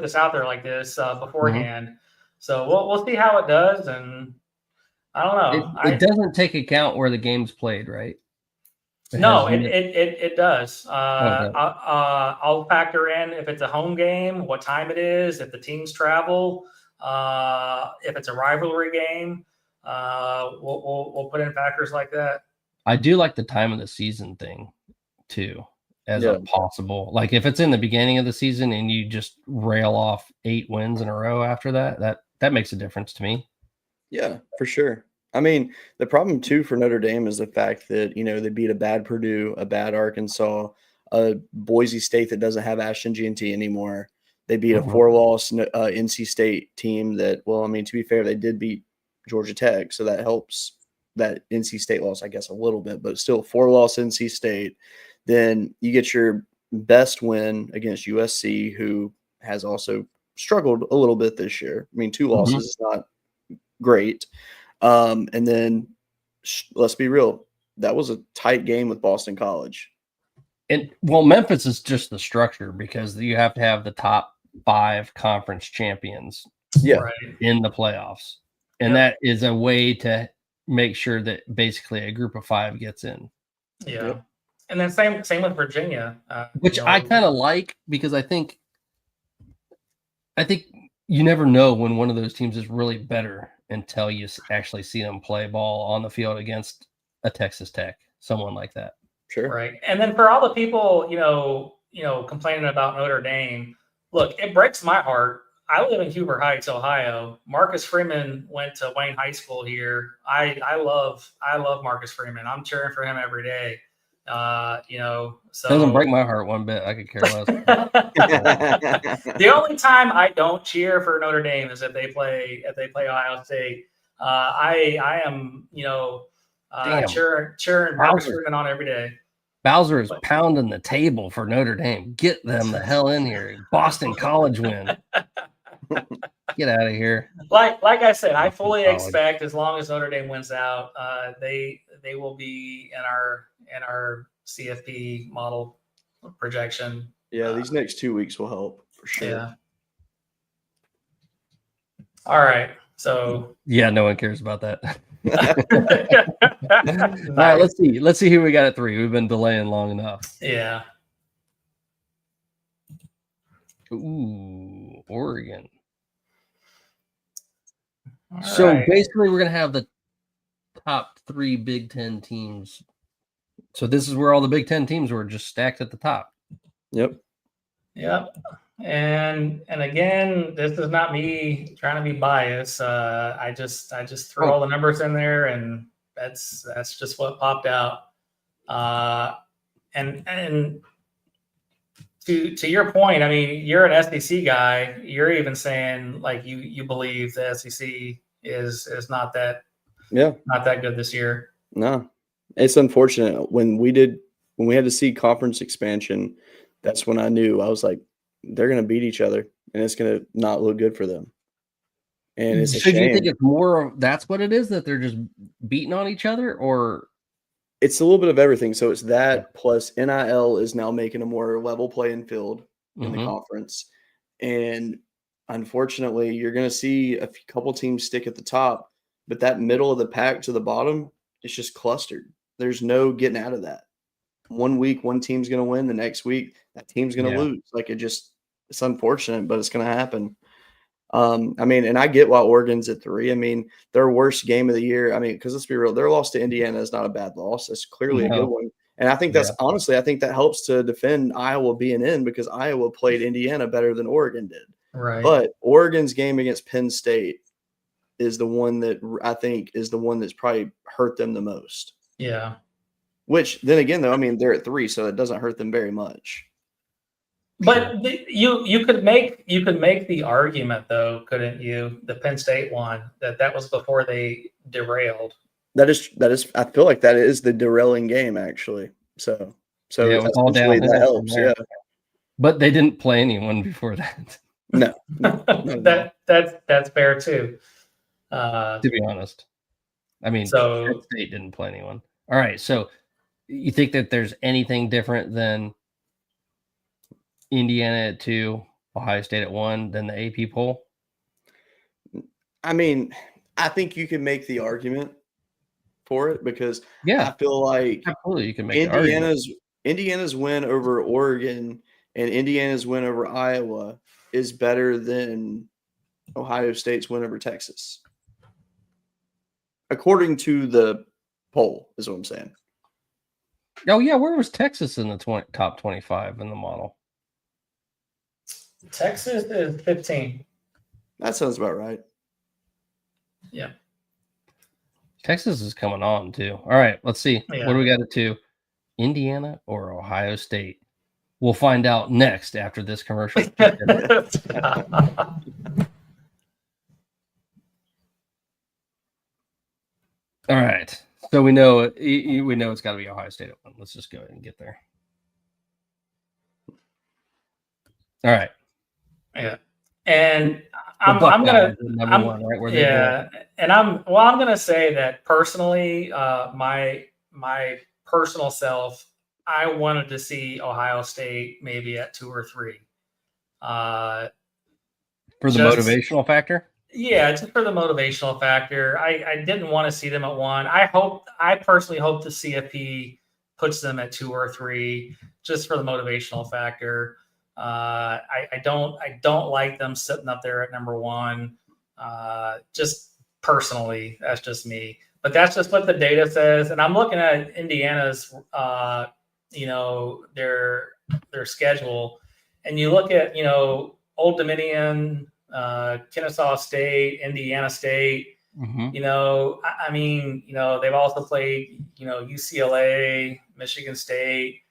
this out there like this beforehand. So we'll see how it does, and I don't know. It doesn't take account where the game's played, right? It does. I'll factor in if it's a home game, what time it is, if the teams travel, if it's a rivalry game. We'll put in factors like that. I do like the time of the season thing too, as a possible. Like if it's in the beginning of the season and you just rail off 8 wins in a row after that makes a difference to me. Yeah, for sure. I mean, the problem too for Notre Dame is the fact that, you know, they beat a bad Purdue, a bad Arkansas, a Boise State that doesn't have Ashton G&T anymore. They beat a 4-loss NC State team that, well, I mean, to be fair, they did beat Georgia Tech, so that helps that NC State loss, I guess, a little bit, but still 4-loss NC State. Then you get your best win against USC, who has also struggled a little bit this year. I mean, 2 losses is not great. And then let's be real, that was a tight game with Boston College. And well, Memphis is just the structure because you have to have the top 5 conference champions in the playoffs. And that is a way to make sure that basically a group of 5 gets in. Yeah. Yep. And then same with Virginia. Which I kind of like because I think you never know when one of those teams is really better until you actually see them play ball on the field against a Texas Tech, someone like that. Sure. Right. And then for all the people, complaining about Notre Dame, look, it breaks my heart. I live in Huber Heights, Ohio. Marcus Freeman went to Wayne High School here. I love Marcus Freeman. I'm cheering for him every day. So doesn't break my heart one bit. I could care less. The only time I don't cheer for Notre Dame is if they play Ohio State. I am cheering Marcus Freeman on every day. Bowser is pounding the table for Notre Dame. Get them the hell in here. Boston College win. Get out of here. Like I said, I fully expect as long as Notre Dame wins out, they will be in our CFP model projection. Yeah, these next 2 weeks will help for sure. Yeah. All right. So yeah, no one cares about that. All right, let's see who we got at 3. We've been delaying long enough. Yeah. Ooh, Oregon. So basically we're gonna have the top 3 Big Ten teams. So this is where all the Big Ten teams were just stacked at the top. Yep. And again, this is not me trying to be biased. I just threw all the numbers in there, and that's just what popped out. And to your point, I mean, you're an SEC guy. You're even saying like you believe the SEC is not that good this year. No, it's unfortunate when we had to see conference expansion. That's when I knew. I was like, they're going to beat each other, and it's going to not look good for them. And it's a shame. Do you think it's more of that's what it is, that they're just beating on each other, or it's a little bit of everything? So it's that plus NIL is now making a more level playing field in the conference. And unfortunately, you're going to see a couple teams stick at the top, but that middle of the pack to the bottom is just clustered. There's no getting out of that. One week, one team's going to win. The next week, that team's going to lose. Like it's unfortunate, but it's going to happen. I mean, and I get why Oregon's at 3. I mean, their worst game of the year. I mean, because let's be real, their loss to Indiana is not a bad loss. It's clearly a good one. And I think that's honestly, I think that helps to defend Iowa being in, because Iowa played Indiana better than Oregon did. Right. But Oregon's game against Penn State is the one that I think is the one that's probably hurt them the most. Yeah. Which then again, though, I mean, they're at 3, so it doesn't hurt them very much. But you could make the argument, though, couldn't you? The Penn State one, that was before they derailed. That is. I feel like that is the derailing game, actually. So it was all down. That helps. Yeah. But they didn't play anyone before that. No. That's fair too. To be honest, I mean, Penn State didn't play anyone. All right, so you think that there's anything different than Indiana at 2, Ohio State at 1 than the AP poll? I mean, I think you can make the argument for it, because I feel like absolutely you can make Indiana's win over Oregon and Indiana's win over Iowa is better than Ohio State's win over Texas, according to the poll, is what I'm saying. Oh yeah, where was Texas in the top 25 in the model? Texas is 15. That sounds about right. Yeah. Texas is coming on too. All right, let's see. Yeah. What do we got at 2? Indiana or Ohio State? We'll find out next after this commercial. All right. So we know it's got to be Ohio State at 1. Let's just go ahead and get there. All right. Yeah. And I'm gonna number 1, right? And I'm gonna say that personally, my personal self, I wanted to see Ohio State maybe at 2 or 3. For the motivational factor? Yeah, just for the motivational factor. I didn't want to see them at 1. I personally hope the CFP puts them at 2 or 3, just for the motivational factor. I don't like them sitting up there at number 1. Just personally, that's just me. But that's just what the data says. And I'm looking at Indiana's, their schedule, and you look at, Old Dominion, Kennesaw State, Indiana State. Mm-hmm. I mean, they've also played, UCLA, Michigan State.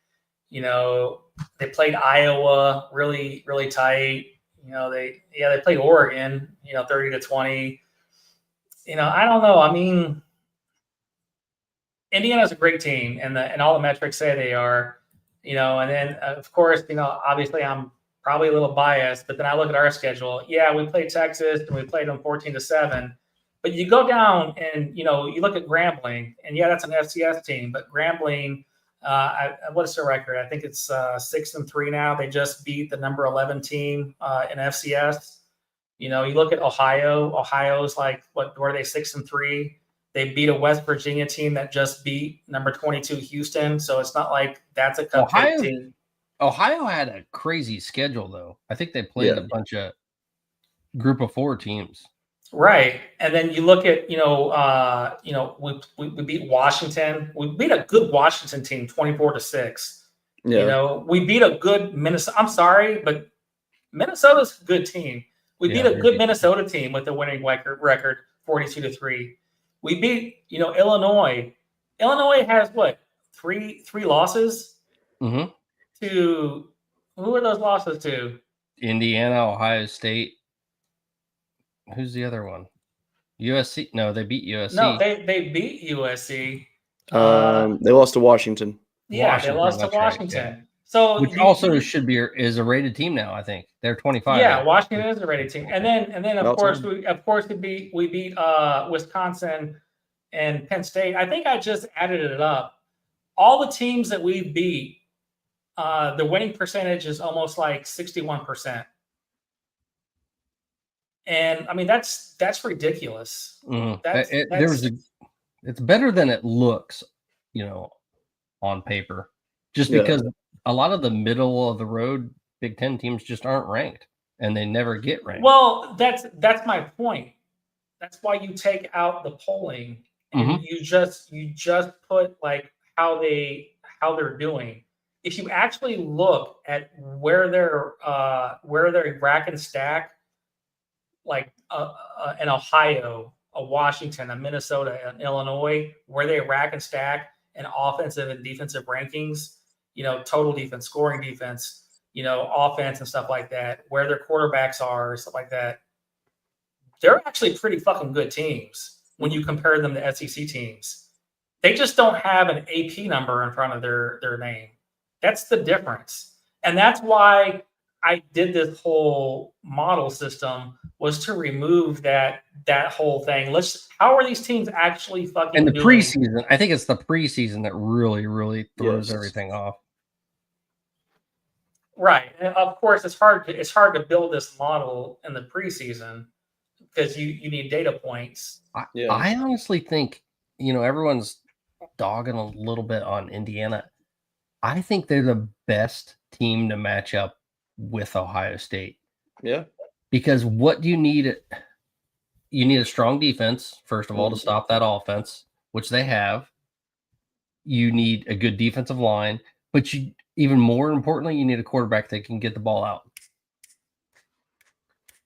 They played Iowa really, really tight. They played Oregon, 30-20. I don't know. I mean, Indiana's a great team, and all the metrics say they are. And then of course, obviously I'm probably a little biased, but then I look at our schedule. Yeah, we played Texas and we played them 14-7. But you go down and you look at Grambling, and yeah, that's an FCS team, but Grambling. What is their record? I think it's 6-3 now. They just beat the number 11 team in FCS. You look at Ohio. Ohio's like, what are they, 6-3? They beat a West Virginia team that just beat number 22 Houston. So it's not like that's a cupcake team. Ohio had a crazy schedule, though. I think they played a bunch of group of 4 teams. Right. And then you look at, we beat Washington. We beat a good Washington team 24-6. Yeah. We beat a good Minnesota. I'm sorry, but Minnesota's a good team. We beat a good Minnesota team with a winning record 42-3. We beat, Illinois. Illinois has what, three losses mm-hmm. to Who are those losses to? Indiana, Ohio State. Who's the other one? USC? No, they beat USC. No, they beat USC. They lost to Washington. Yeah, they lost to Washington. Right, yeah. So which also should be is a rated team now. I think they're 25. Yeah, right? Washington is a rated team, and then of course we beat Wisconsin and Penn State. I think I just added it up. All the teams that we beat, the winning percentage is almost like 61%. And I mean that's ridiculous. Mm-hmm. It's better than it looks, on paper, just because a lot of the middle of the road Big Ten teams just aren't ranked, and they never get ranked. Well, that's my point. That's why you take out the polling and you just put like how they're doing. If you actually look at where they're rack and stack, like in Ohio, a Washington, a Minnesota, an Illinois, where they rack and stack in offensive and defensive rankings, total defense, scoring defense, offense and stuff like that, where their quarterbacks are, stuff like that. They're actually pretty fucking good teams when you compare them to SEC teams. They just don't have an AP number in front of their name. That's the difference. And that's why I did this whole model system, was to remove that whole thing. How are these teams actually fucking in the preseason? I think it's the preseason that really, really throws everything off. Right. And of course, it's hard to build this model in the preseason because you need data points. I honestly think, everyone's dogging a little bit on Indiana. I think they're the best team to match up with Ohio State. Yeah. Because what do you need? You need a strong defense, first of all, to stop that offense, which they have. You need a good defensive line, but even more importantly, you need a quarterback that can get the ball out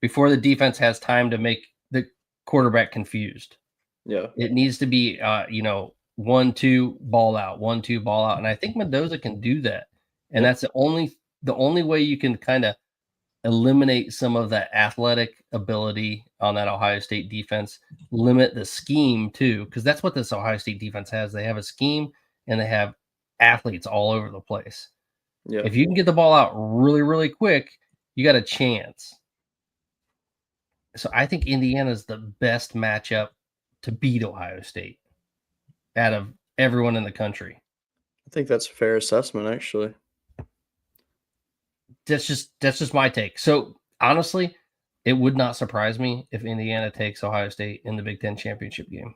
before the defense has time to make the quarterback confused. Yeah. It needs to be, 1-2 ball out, 1-2 ball out. And I think Mendoza can do that. And that's the only way you can kind of eliminate some of that athletic ability on that Ohio State defense, limit the scheme too, because that's what this Ohio State defense has. They have a scheme and they have athletes all over the place. Yeah. If you can get the ball out really, really quick, you got a chance. So I think Indiana is the best matchup to beat Ohio State out of everyone in the country. I think that's a fair assessment, actually. That's just my take. So honestly, it would not surprise me if Indiana takes Ohio State in the Big Ten championship game.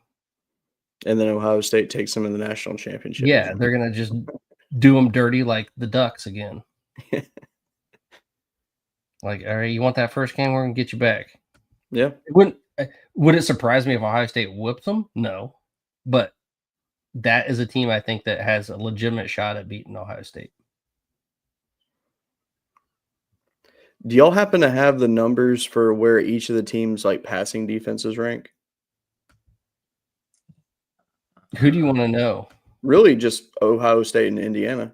And then Ohio State takes them in the national championship. Yeah, they're going to just do them dirty like the Ducks again. Like, all right, you want that first game? We're going to get you back. Yeah. Would it surprise me if Ohio State whips them? No. But that is a team I think that has a legitimate shot at beating Ohio State. Do y'all happen to have the numbers for where each of the teams' passing defenses rank? Who do you want to know? Really, just Ohio State and Indiana.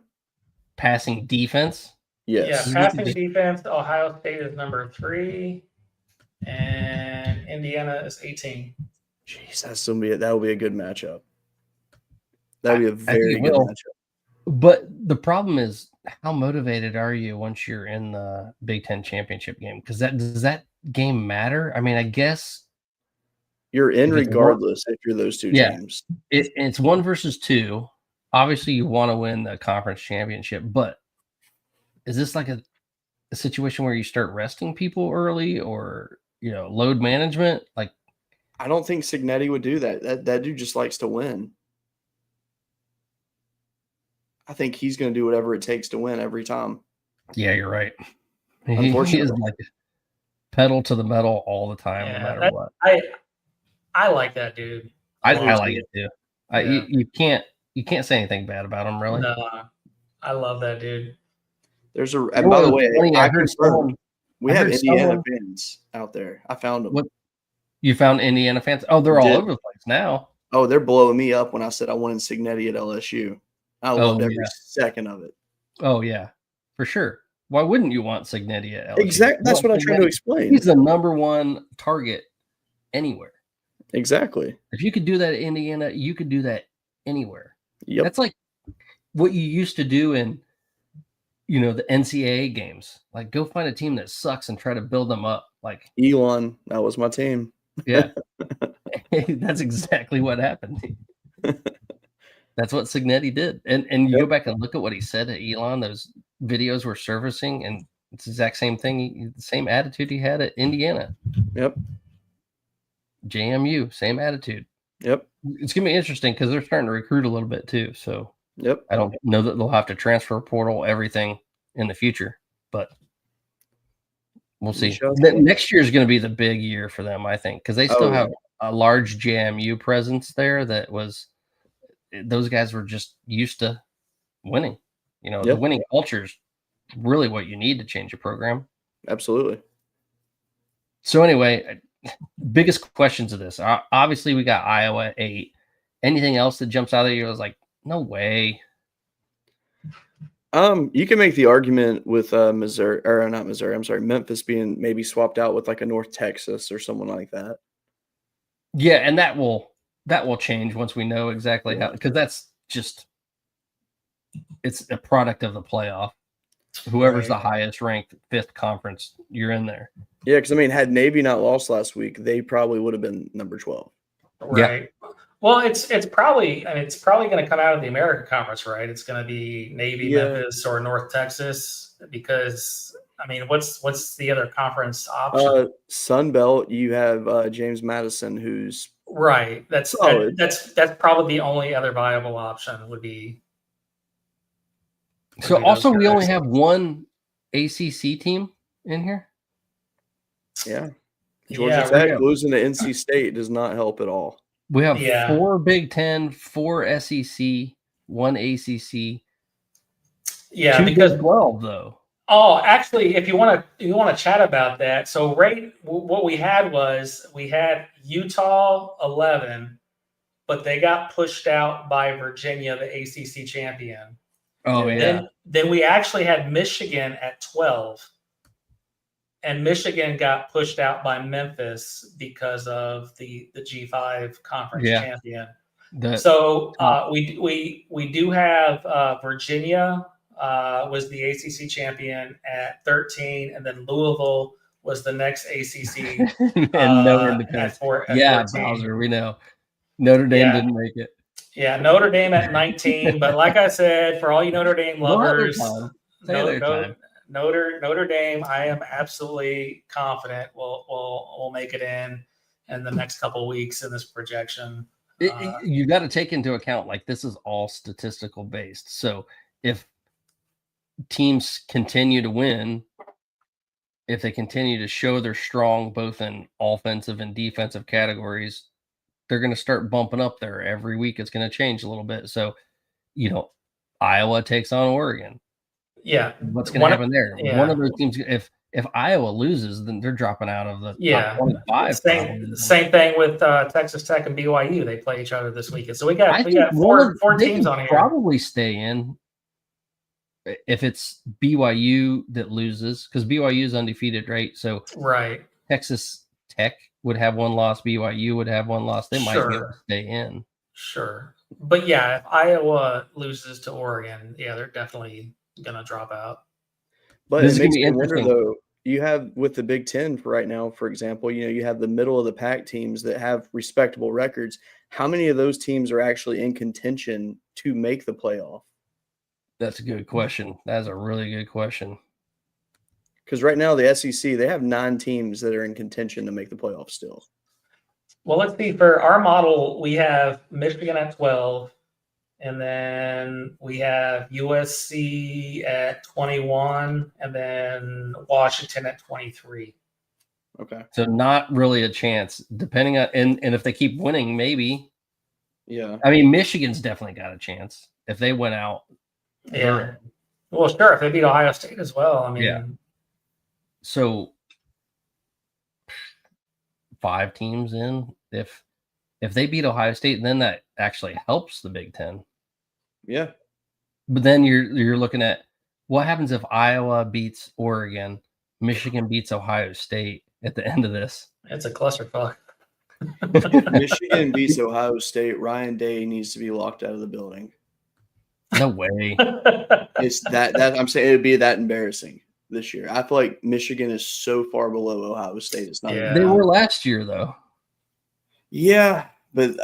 Passing defense? Yes. Yeah, passing defense, Ohio State is number 3, and Indiana is 18. Jeez, that would be a good matchup. That would be a very good matchup. But the problem is, how motivated are you once you're in the Big Ten championship game? Because does that game matter? I mean, I guess you're in regardless if you're those two teams. It's 1 versus 2. Obviously, you want to win the conference championship, but is this like a situation where you start resting people early, or load management? Like, I don't think Cignetti would do that. That dude just likes to win. I think he's going to do whatever it takes to win every time. Yeah, you're right. He is like pedal to the metal all the time, no matter what. I like that dude. I like it too. You can't say anything bad about him, really. No, I love that dude. And by the way, we have Indiana fans out there. I found them. What? You found Indiana fans? Oh, they're all over the place now. Oh, they're blowing me up when I said I wanted Cignetti at LSU. I loved every second of it. Oh, yeah, for sure. Why wouldn't you want Cignetti at LSU? Exactly. That's what I'm trying to explain. He's the number one target anywhere. Exactly. If you could do that at Indiana, you could do that anywhere. Yep. That's like what you used to do in, the NCAA games. Like, go find a team that sucks and try to build them up. Like Elon, that was my team. Yeah. That's exactly what happened. That's what Cignetti did. And you go back and look at what he said to Elon. Those videos were surfacing, and it's the exact same thing. The same attitude he had at Indiana. Yep. JMU, same attitude. Yep. It's going to be interesting because they're starting to recruit a little bit too. So yep. I don't know that they'll have to transfer portal everything in the future, but we'll see. Next year is going to be the big year for them, I think, because they still have a large JMU presence there. Those guys were just used to winning. The winning culture is really what you need to change a program. Absolutely. So anyway, biggest questions of this. Obviously, we got Iowa at 8. Anything else that jumps out at you? I was like, no way. You can make the argument with Missouri, or not Missouri, I'm sorry, Memphis being maybe swapped out with like a North Texas or someone like that. Yeah, and that will change once we know exactly how, because that's just, it's a product of the playoff. Whoever's the highest ranked 5th conference, you're in there. Yeah, because I mean, had Navy not lost last week, they probably would have been number 12. Right. Yeah. Well, it's probably going to come out of the American Conference, right? It's going to be Navy, Memphis, or North Texas, because I mean, what's the other conference option? Sun Belt, you have James Madison, who's right. That's probably the only other viable option would be. So also, we only have one ACC team in here. Yeah, Georgia Tech losing to NC State does not help at all. We have 4 Big Ten, 4 SEC, 1 ACC. Yeah, 2 because Big 12 though. Oh, actually, if you want to chat about that, so what we had Utah 11, but they got pushed out by Virginia, the ACC champion. Oh yeah. Then we actually had Michigan at 12. And Michigan got pushed out by Memphis because of the G5 conference champion. So we do have Virginia was the ACC champion at 13, and then Louisville was the next ACC. And Notre Dame at 14. Bowser, we know. Notre Dame didn't make it. Yeah, Notre Dame at 19. But like I said, for all you Notre Dame lovers, Notre Dame, I am absolutely confident will make it in the next couple of weeks in this projection. You got to take into account, like, this is all statistical based. So if teams continue to win, if they continue to show they're strong both in offensive and defensive categories, they're going to start bumping up there every week. It's going to change a little bit. So, Iowa takes on Oregon. Yeah. What's going to happen there? Yeah. One of those teams, if Iowa loses, then they're dropping out of the top 25. Same thing with Texas Tech and BYU. They play each other this weekend. So we got four teams on here. Probably stay in if it's BYU that loses, because BYU is undefeated, right? So Texas Tech would have one loss. BYU would have one loss. They might be able to stay in. Sure. But yeah, if Iowa loses to Oregon, they're definitely going to drop out. But it makes me wonder, though, you have with the Big Ten for right now, for example, you have the middle of the pack teams that have respectable records. How many of those teams are actually in contention to make the playoff? That's a good question. That's a really good question. Because right now, the SEC, they have 9 teams that are in contention to make the playoff still. Well, let's see. For our model, we have Michigan at 12. And then we have USC at 21, and then Washington at 23. Okay. So not really a chance, depending on and if they keep winning, maybe. Yeah. I mean, Michigan's definitely got a chance if they went out. Yeah. Well, sure. If they beat Ohio State as well. I mean, So 5 teams in. If they beat Ohio State, then that actually helps the Big Ten. Yeah. But then you're looking at What happens if Iowa beats Oregon, Michigan beats Ohio State at the end of this? It's a clusterfuck. If Michigan beats Ohio State, Ryan Day needs to be locked out of the building. No way. It's that I'm saying it would be that embarrassing this year. I feel like Michigan is so far below Ohio State. It's not. Yeah. They were last year, though. Yeah, but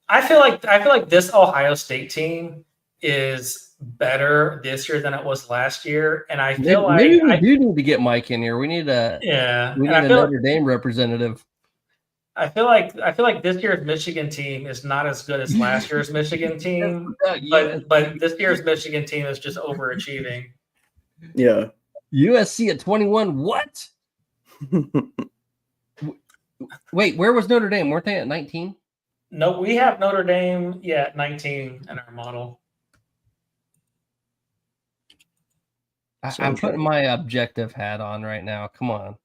I feel like this Ohio State team is better this year than it was last year, and I feel maybe we do need to get Mike in here. We need a Notre Dame representative. I feel like this year's Michigan team is not as good as last year's Michigan team, but this year's Michigan team is just overachieving. Yeah. USC at 21. What? Wait, where was Notre Dame? Weren't they at 19? No, we have Notre Dame at 19 in our model. I'm putting my objective hat on right now. Come on,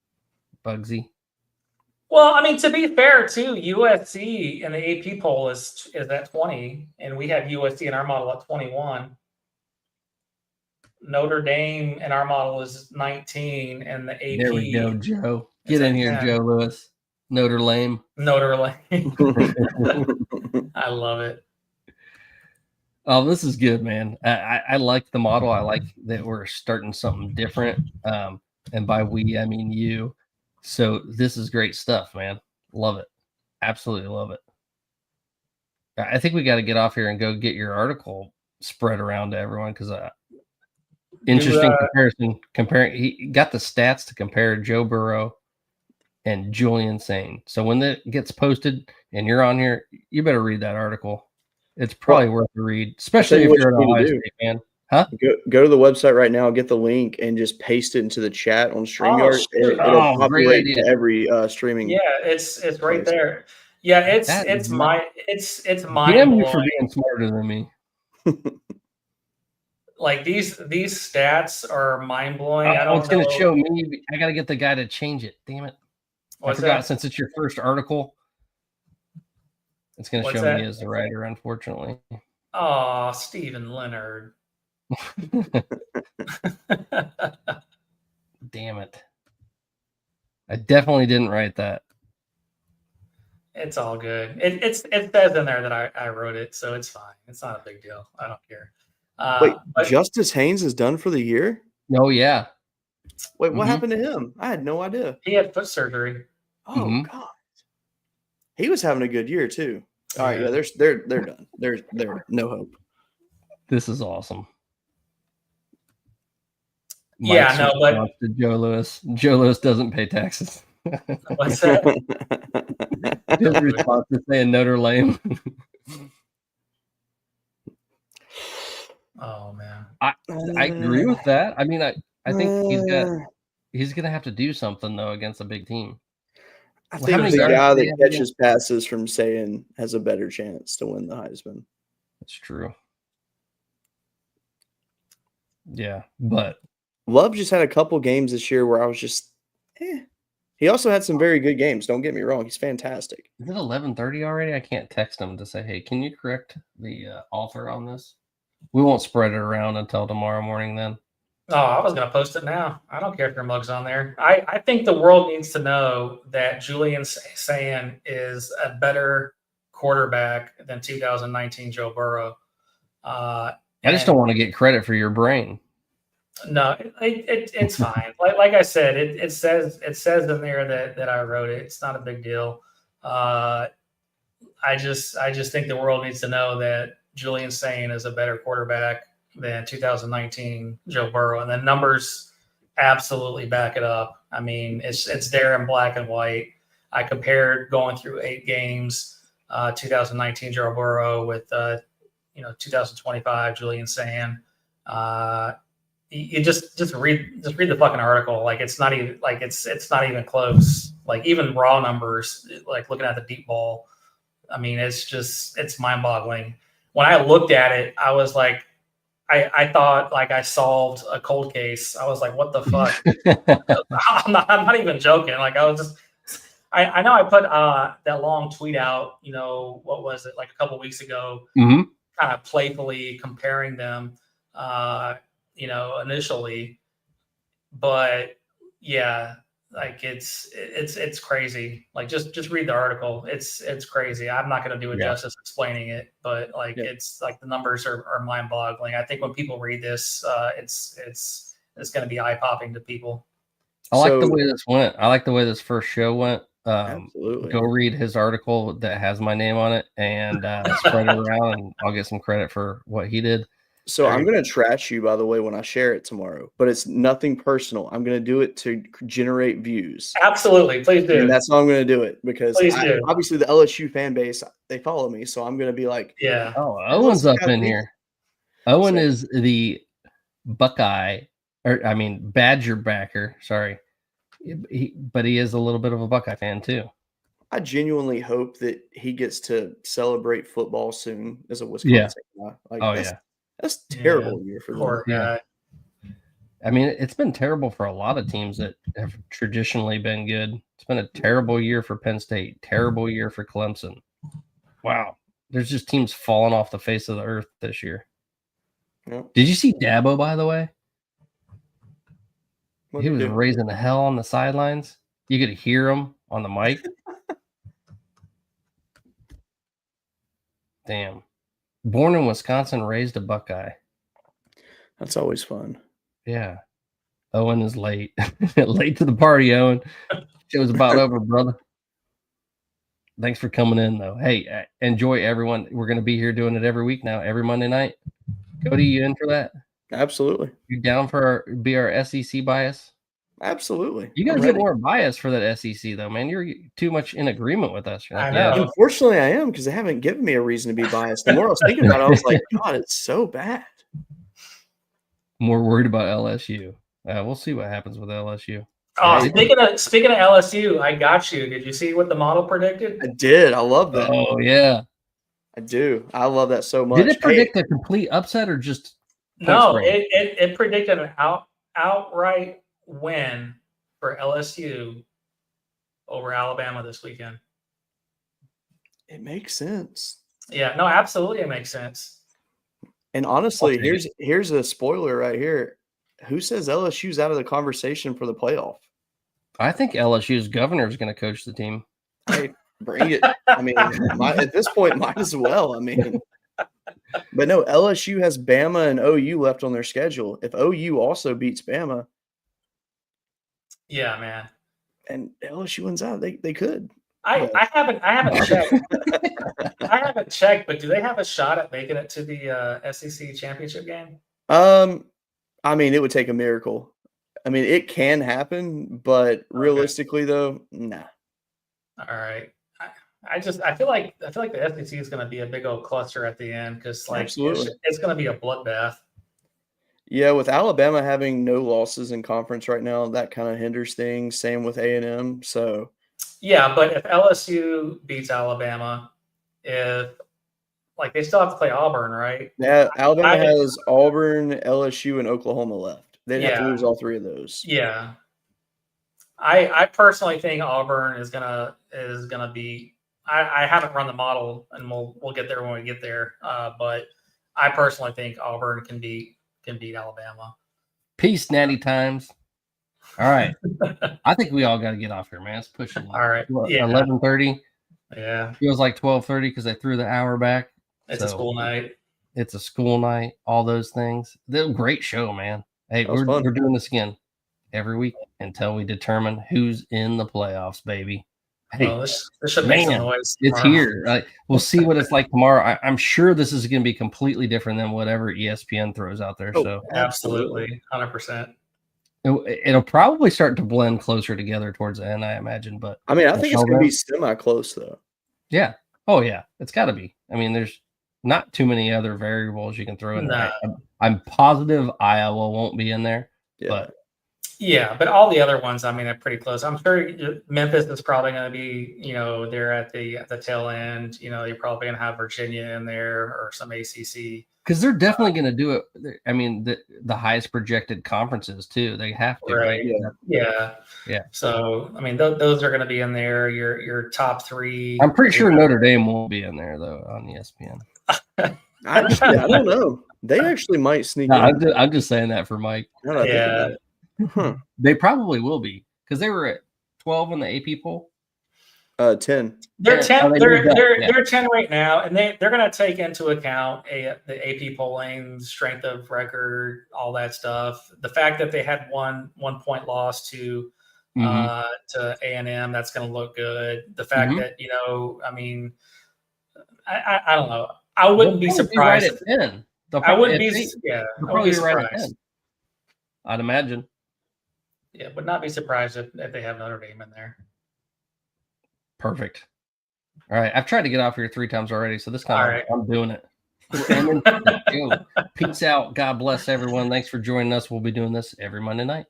Bugsy. Well, I mean, to be fair, too, USC in the AP poll is at 20, and we have USC in our model at 21. Notre Dame in our model is 19, and the AP. There we go, Joe. Get in here, 10. Joe Lewis. Notre Lame. Notre Lame. I love it. Oh, this is good, man. I like the model. I like that we're starting something different. And by we, I mean you. So this is great stuff, man. Love it. Absolutely love it. I think we got to get off here and go get your article spread around to everyone because interesting comparison. He got the stats to compare Joe Burrow and Julian Sain. So when that gets posted and you're on here, you better read that article. It's probably worth a read, especially if you're an Ohio State fan. Huh? Go to the website right now, get the link, and just paste it into the chat on StreamYard. It'll populate to every streaming. Yeah, it's right there. Yeah, it's mind Damn you for being smarter than me. Like these stats are mind blowing. It's going to show me. I got to get the guy to change it. Damn it! I forgot. Since it's your first article, it's going to show me as the writer. Unfortunately. Oh, Stephen Leonard. Damn it. I definitely didn't write that. It's all good. It says in there that I wrote it, so it's fine. It's not a big deal. I don't care. Wait, Justice Haynes is done for the year? Oh, yeah. Wait, what happened to him? I had no idea. He had foot surgery. Oh, God. He was having a good year, too. All right, yeah, they're done. They're no hope. This is awesome. But to Joe Lewis. Joe Lewis doesn't pay taxes. What's that? His response to saying Notre Lame. Oh man, I agree with that. I mean, I think he's gonna have to do something though against a big team. I think the guy that catches passes from saying has a better chance to win the Heisman. That's true. Yeah, but Love just had a couple games this year where I was just, He also had some very good games. Don't get me wrong; he's fantastic. Is it 11:30 already? I can't text him to say, "Hey, can you correct the author on this?" We won't spread it around until tomorrow morning. Then. Oh, I was going to post it now. I don't care if your mug's on there. I think the world needs to know that Julian Sain is a better quarterback than 2019 Joe Burrow. I just don't want to get credit for your brain. No, it's fine. Like I said, it says in there that I wrote it. It's not a big deal. I just think the world needs to know that Julian Sain is a better quarterback than 2019 Joe Burrow, and the numbers absolutely back it up. I mean, it's there in black and white. I compared going through 8 games, 2019 Joe Burrow with 2025 Julian Sain. You just read the fucking article. Like it's not even close. Like even raw numbers, like looking at the deep ball. I mean, it's mind boggling. When I looked at it, I was like, I thought like I solved a cold case. I was like, what the fuck? I'm not even joking. Like I know I put that long tweet out, what was it? Like a couple weeks ago, kind of playfully comparing them. initially, but yeah, like it's crazy. Like just read the article. It's crazy. I'm not going to do it justice explaining it, but like it's like the numbers are mind boggling. I think when people read this, it's going to be eye popping to people. I like the way this went. I like the way this first show went. Absolutely. Go read his article that has my name on it and spread it around, and I'll get some credit for what he did. So I'm going to trash you, by the way, when I share it tomorrow, but it's nothing personal. I'm going to do it to generate views. Absolutely. Please do. And that's how I'm going to do it, because obviously the LSU fan base, they follow me. So I'm going to be like, yeah. Oh, Owen's up in here. Owen is the Buckeye, Badger backer. Sorry. But he is a little bit of a Buckeye fan too. I genuinely hope that he gets to celebrate football soon as a Wisconsin guy. Like, that's terrible year for them. Poor guy. I mean, it's been terrible for a lot of teams that have traditionally been good. It's been a terrible year for Penn State, terrible year for Clemson. Wow. There's just teams falling off the face of the earth this year. Yep. Did you see Dabo, by the way? He was raising hell on the sidelines. You could hear him on the mic. Damn. Born in Wisconsin, raised a Buckeye. That's always fun. Yeah. Owen is late. Late to the party, Owen. Show's about over, brother. Thanks for coming in, though. Hey, enjoy, everyone. We're going to be here doing it every week now, every Monday night. Cody, you in for that? Absolutely. You down for our SEC bias? Absolutely. You got to get more bias for that SEC, though, man. You're too much in agreement with us. Like, I know. Unfortunately, I am, because they haven't given me a reason to be biased. The more I was thinking about it, I was like, God, it's so bad. More worried about LSU. We'll see what happens with LSU. Oh, speaking of LSU, I got you. Did you see what the model predicted? I did. I love that. Oh, yeah. I do. I love that so much. Did it predict a complete upset or just no? It predicted an outright win for LSU over Alabama this weekend. It makes sense. Yeah, no, absolutely, it makes sense. And honestly, here's a spoiler right here. Who says LSU's out of the conversation for the playoff? I think LSU's governor is going to coach the team. Hey, bring it. I mean, at this point, might as well. I mean, but no, LSU has Bama and OU left on their schedule. If OU also beats Bama, yeah, man, and LSU wins out, they could. I haven't checked. I haven't checked, but do they have a shot at making it to the SEC championship game? I mean, it would take a miracle. I mean, it can happen, but realistically, though, nah. All right. I feel like the SEC is going to be a big old cluster at the end, because like it's going to be a bloodbath. Yeah, with Alabama having no losses in conference right now, that kind of hinders things. Same with A&M. So yeah, but if LSU beats Alabama, they still have to play Auburn, right? Yeah, Alabama has Auburn, LSU, and Oklahoma left. They'd have to lose all three of those. Yeah. I personally think Auburn is gonna be. I haven't run the model, and we'll get there when we get there. But I personally think Auburn can beat Alabama. Peace, Natty Times. All right, I think we all got to get off here, man. It's pushing. All right, 11:30. Yeah, feels like 12:30 because they threw the hour back. It's a school night. It's a school night. All those things. They're a great show, man. Hey, we're doing this again every week until we determine who's in the playoffs, baby. Hey, this should make some noise. It's here. We'll see what it's like tomorrow. I'm sure this is going to be completely different than whatever ESPN throws out there. So absolutely, 100%. It'll probably start to blend closer together towards the end, I imagine. But I mean, I think it's going to be semi-close, though. Yeah. Oh, yeah. It's got to be. I mean, there's not too many other variables you can throw in there. I'm positive Iowa won't be in there. Yeah. But all the other ones, I mean, they're pretty close. I'm sure Memphis is probably going to be, they're at the tail end. You're probably going to have Virginia in there or some ACC. Because they're definitely going to do it. I mean, the highest projected conferences, too. They have to. Right. Yeah. So, I mean, those are going to be in there. Your top three. I'm pretty sure Notre Dame won't be in there, though, on ESPN. I don't know. They actually might sneak No, in. I'm just saying that for Mike. Yeah. They probably will be because they were at 12 in the AP poll. 10. They're 10. Oh, They're 10 right now, and they're going to take into account the AP polling, strength of record, all that stuff. The fact that they had one point loss to A&M, that's going to look good. The fact that I mean, I don't know. I wouldn't be surprised. Right at 10. I wouldn't be. They'll probably be right at 10. I'd imagine. Yeah, would not be surprised if they have Notre Dame in there. Perfect. All right. I've tried to get off here 3 times already, so this time I'm doing it. Peace out. God bless everyone. Thanks for joining us. We'll be doing this every Monday night.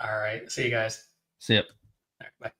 All right. See you guys. See ya. All right, bye.